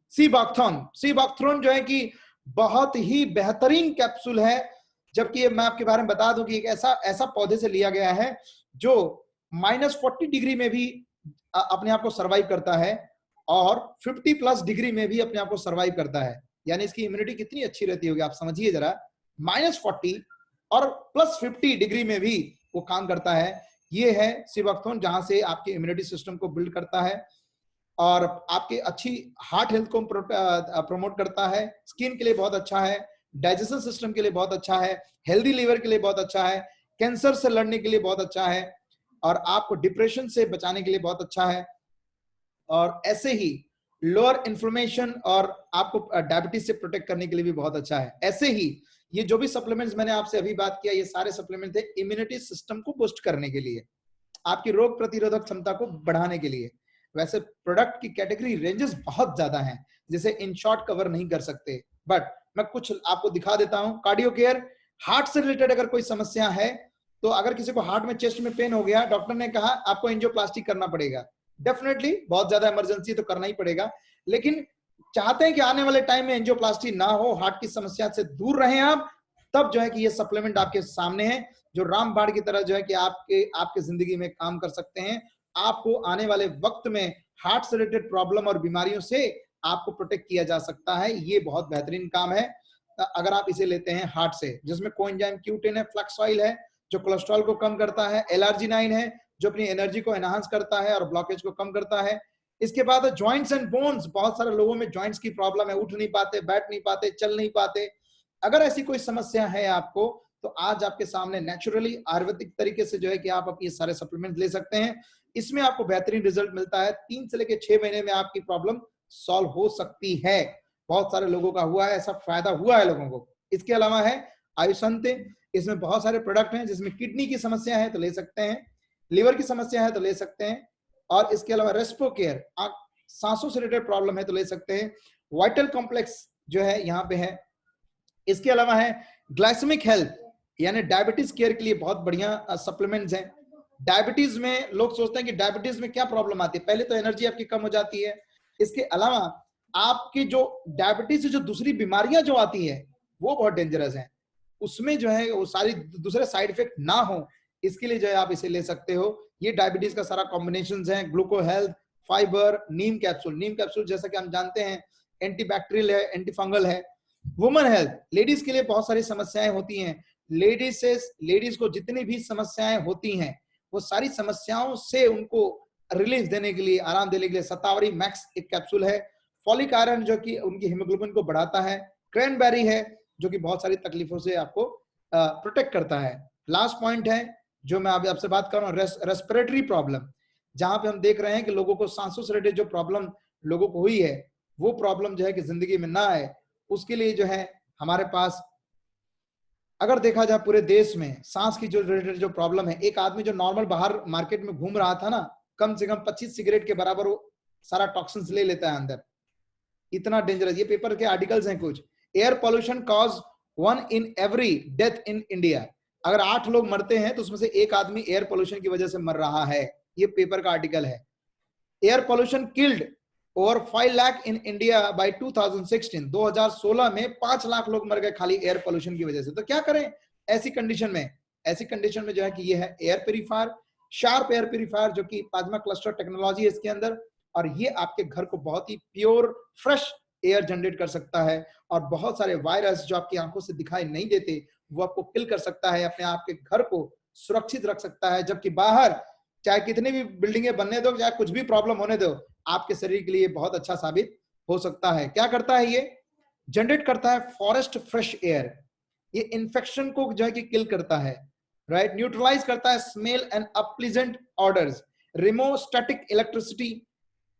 सी बॉक्थ्रोन जो है कि बहुत ही बेहतरीन कैप्सूल है, जबकि मैं आपके बारे में बता दूं कि एक ऐसा पौधे से लिया गया है जो -40 डिग्री में भी अपने आप को सर्वाइव करता है और 50+ डिग्री में भी अपने आप को सर्वाइव करता है. यानी इसकी इम्यूनिटी कितनी अच्छी रहती होगी आप समझिए जरा. -40 और +50 डिग्री में भी वो काम करता है. ये है सीबॉक्थोन, जहां से आपके इम्यूनिटी सिस्टम को बिल्ड करता है और आपके अच्छी हार्ट हेल्थ को प्रमोट करता है. स्किन के लिए बहुत अच्छा है, डाइजेशन सिस्टम के लिए बहुत अच्छा है, हेल्दी लीवर के लिए बहुत अच्छा है, कैंसर से लड़ने के लिए बहुत अच्छा है, और आपको डिप्रेशन से बचाने के लिए बहुत अच्छा है, और ऐसे ही लोअर इन्फ्लेमेशन और आपको डायबिटीज से प्रोटेक्ट करने के लिए भी बहुत अच्छा है। ऐसे ही ये जो भी सप्लीमेंट्स मैंने आपसे अभी बात किया, ये सारे सप्लीमेंट थे इम्यूनिटी सिस्टम को बूस्ट करने के लिए, आपकी रोग प्रतिरोधक क्षमता को बढ़ाने के लिए। वैसे प्रोडक्ट की कैटेगरी रेंजेस बहुत ज्यादा हैं, जिसे इन शॉर्ट कवर नहीं कर सकते, बट मैं कुछ आपको दिखा देता हूं। कार्डियो केयर, हार्ट से रिलेटेड अगर कोई समस्या है, तो अगर किसी को हार्ट में, चेस्ट में पेन हो गया, डॉक्टर ने कहा आपको एंजियोप्लास्टी करना पड़ेगा, डेफिनेटली बहुत ज्यादा इमरजेंसी तो करना ही पड़ेगा, लेकिन चाहते हैं कि आने वाले टाइम में एंजियोप्लास्टी ना हो, हार्ट की समस्या से दूर रहें आप, तब जो है कि ये सप्लीमेंट आपके सामने है, जो रामबाण की तरह जो है कि आपके जिंदगी में काम कर सकते हैं। आपको आने वाले वक्त में हार्ट से रिलेटेड प्रॉब्लम और बीमारियों से आपको प्रोटेक्ट किया जा सकता है। ये बहुत बेहतरीन काम है अगर आप इसे लेते हैं हार्ट से, जिसमें कोएंजाइम Q10 है, फ्लैक्स ऑयल है जो कोलेस्ट्रॉल को कम करता है, LRG9 है जो अपनी एनर्जी को एनहांस करता है और ब्लॉकेज को कम करता है। इसके बाद जॉइंट्स एंड बोन्स, बहुत सारे लोगों में जॉइंट्स की प्रॉब्लम है, उठ नहीं पाते, बैठ नहीं पाते, चल नहीं पाते। अगर ऐसी कोई समस्या है आपको, तो आज आपके सामने नेचुरली आयुर्वेदिक तरीके से जो है कि आप अपने सारे सप्लीमेंट ले सकते हैं। इसमें आपको बेहतरीन रिजल्ट मिलता है, 3 से लेकर 6 महीने में आपकी प्रॉब्लम सॉल्व हो सकती है। बहुत सारे लोगों का हुआ है, ऐसा फायदा हुआ है लोगों को। इसके अलावा है आयुषंत, इसमें बहुत सारे प्रोडक्ट हैं, जिसमें किडनी की समस्या है तो ले सकते हैं, लिवर की समस्या है तो ले सकते हैं, और इसके अलावा रेस्पो केयर, आप सांसों से रिलेटेड प्रॉब्लम है तो ले सकते हैं। वाइटल कॉम्प्लेक्स जो है यहाँ पे है। इसके अलावा है ग्लाइसेमिक हेल्थ, यानी डायबिटीज केयर के लिए बहुत बढ़िया सप्लीमेंट्स हैं। डायबिटीज में लोग सोचते हैं कि डायबिटीज में क्या प्रॉब्लम आती है, पहले तो एनर्जी आपकी कम हो जाती है, इसके अलावा आपकी जो डायबिटीज से जो दूसरी बीमारियां जो आती है वो बहुत डेंजरस है, उसमें जो है वो सारी दूसरे साइड इफेक्ट ना हो, इसके लिए जो है आप इसे ले सकते हो। ये डायबिटीज का सारा कॉम्बिनेशन है, ग्लूको हेल्थ, फाइबर, नीम कैप्सूल। नीम कैप्सूल जैसा कि हम जानते हैं एंटीबैक्टीरियल है, एंटीफंगल है। वुमेन हेल्थ, लेडीज के लिए बहुत सारी समस्याएं होती हैं, लेडीज को जितनी भी समस्याएं होती हैं, वो सारी समस्याओं से उनको रिलीफ देने के लिए, आराम देने के लिए शतावरी मैक्स एक कैप्सूल है। फॉलिक आयरन जो कि उनकी हीमोग्लोबिन को बढ़ाता है। क्रैनबेरी है जो कि बहुत सारी तकलीफों से आपको प्रोटेक्ट करता है। लास्ट पॉइंट है जो मैं अभी आपसे बात कर रहा हूँ, रेस्पिरेटरी प्रॉब्लम, जहां पे हम देख रहे हैं कि लोगों को सांसों से रिलेटेड जो प्रॉब्लम लोगों को हुई है, वो प्रॉब्लम जो है कि जिंदगी में ना आए, उसके लिए जो है हमारे पास, अगर देखा जाए पूरे देश में सांस की जो रिलेटेड जो प्रॉब्लम है, एक आदमी जो नॉर्मल बाहर मार्केट में घूम रहा था ना, कम से कम 25 सिगरेट के बराबर वो सारा टॉक्सिन्स ले लेता है अंदर, इतना डेंजरस। ये पेपर के आर्टिकल्स हैं कुछ। Air pollution cause 1 in every death in India, अगर 8 लोग मरते हैं तो उसमें से एक आदमी एयर पोल्यूशन की वजह से मर रहा है, ये पेपर का आर्टिकल है। Air pollution killed over 5 lakh in India by 2016, 2016 में 5 लाख लोग मर गए खाली एयर पोल्यूशन की वजह से। तो क्या करें ऐसी कंडीशन में? ऐसी कंडीशन में जो है कि ये है air purifier, sharp air purifier, जो कि प्लाज्मा क्लस्टर टेक्नोलॉजी है इसके अंदर, और ये आपके घर को बहुत ही प्योर फ्रेश एयर जनरेट कर सकता है, और बहुत सारे वायरस जो आपकी आंखों से दिखाई नहीं देते वो आपको किल कर सकता है, अपने आप के घर को सुरक्षित रख सकता है। जबकि बाहर चाहे कितनी भी बिल्डिंगें बनने दो, चाहे कुछ भी प्रॉब्लम होने दो, आपके शरीर के लिए बहुत अच्छा साबित हो सकता है। क्या करता है ये? जनरेट करता है फॉरेस्ट फ्रेश एयर, ये इन्फेक्शन को जो है कि किल करता है, राइट, न्यूट्रलाइज करता है smell and unpleasant odours, remove static electricity,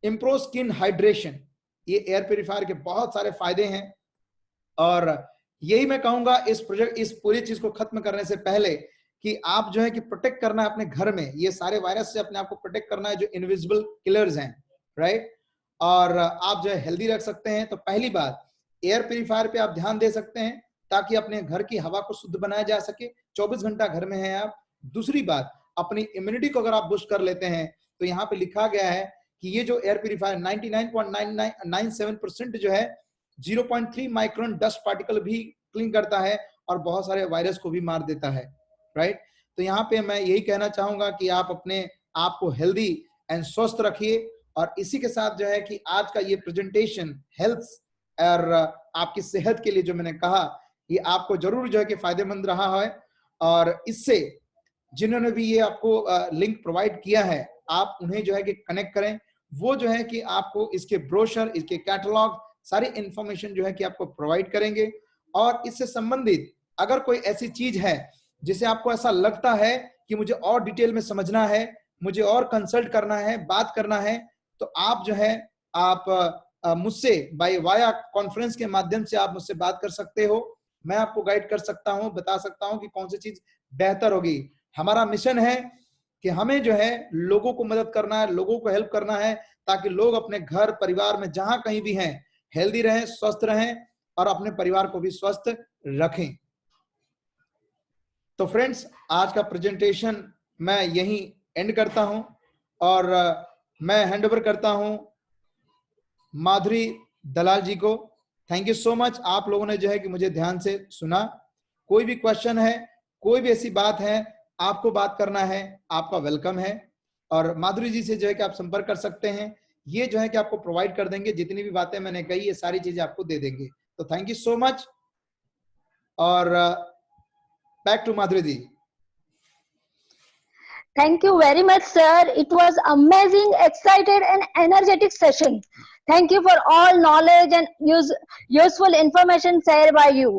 improve skin hydration. ये एयर प्यूरीफायर के बहुत सारे फायदे हैं, और यही मैं कहूंगा इस पूरी चीज को खत्म करने से पहले कि आप जो है कि प्रोटेक्ट करना है अपने घर में, ये सारे वायरस से अपने आप को प्रोटेक्ट करना है जो इनविजिबल किलर्स हैं, राइट, और आप जो है हेल्दी रख सकते हैं। तो पहली बात, एयर प्यूरीफायर पे आप ध्यान दे सकते हैं ताकि अपने घर की हवा को शुद्ध बनाया जा सके, 24 घंटा घर में है आप। दूसरी बात, अपनी इम्यूनिटी को अगर आप बूस्ट कर लेते हैं, तो यहाँ पे लिखा गया है कि ये जो एयर प्यूरीफायर 99.97% जो है 0.3 माइक्रोन डस्ट पार्टिकल भी क्लीन करता है, और बहुत सारे वायरस को भी मार देता है, राइट। तो यहाँ पे मैं यही कहना चाहूंगा कि आप अपने आप को हेल्दी एंड स्वस्थ रखिए, और इसी के साथ जो है कि आज का ये प्रेजेंटेशन हेल्थ और आपकी सेहत के लिए जो मैंने कहा, ये आपको जरूर जो है कि फायदेमंद रहा है। और इससे जिन्होंने भी ये आपको लिंक प्रोवाइड किया है, आप उन्हें जो है कि कनेक्ट करें, वो जो है कि आपको इसके ब्रोशर, इसके कैटलॉग, सारी इंफॉर्मेशन जो है कि आपको प्रोवाइड करेंगे। और इससे संबंधित अगर कोई ऐसी चीज है जिसे आपको ऐसा लगता है कि मुझे और डिटेल में समझना है, मुझे और कंसल्ट करना है, बात करना है, तो आप जो है आप मुझसे वाया कॉन्फ्रेंस के माध्यम से आप मुझसे बात कर सकते हो। मैं आपको गाइड कर सकता हूं, बता सकता हूं कि कौन सी चीज बेहतर होगी। हमारा मिशन है कि हमें जो है लोगों को मदद करना है, लोगों को हेल्प करना है, ताकि लोग अपने घर परिवार में जहां कहीं भी हैं हेल्दी रहें, स्वस्थ रहें और अपने परिवार को भी स्वस्थ रखें। तो फ्रेंड्स, आज का प्रेजेंटेशन मैं यहीं एंड करता हूं और मैं हैंड ओवर करता हूं माधुरी दलाल जी को। थैंक यू सो मच, आप लोगों ने जो है कि मुझे ध्यान से सुना। कोई भी क्वेश्चन है, कोई भी ऐसी बात है, आपको बात करना है, आपका वेलकम है। और माधुरी जी से जो है कि आप संपर्क कर सकते हैं, ये जो है कि आपको प्रोवाइड कर देंगे, जितनी भी बातें मैंने कही ये सारी चीजें आपको दे देंगे। तो थैंक यू सो मच और back to Madhuri ji. Thank you very much, sir. It was amazing, excited, and energetic session. Thank you for all knowledge and useful information shared by you.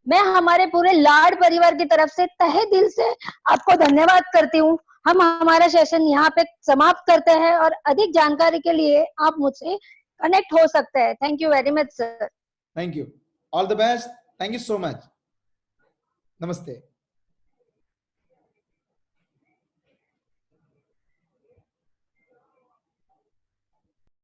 मैं हमारे पूरे लाड परिवार की तरफ से तहे दिल से आपको धन्यवाद करती हूँ। हम हमारा सेशन यहाँ पे समाप्त करते हैं और अधिक जानकारी के लिए आप मुझसे कनेक्ट हो सकते हैं। Thank you very much, sir. Thank you, all the best, thank you so much, नमस्ते।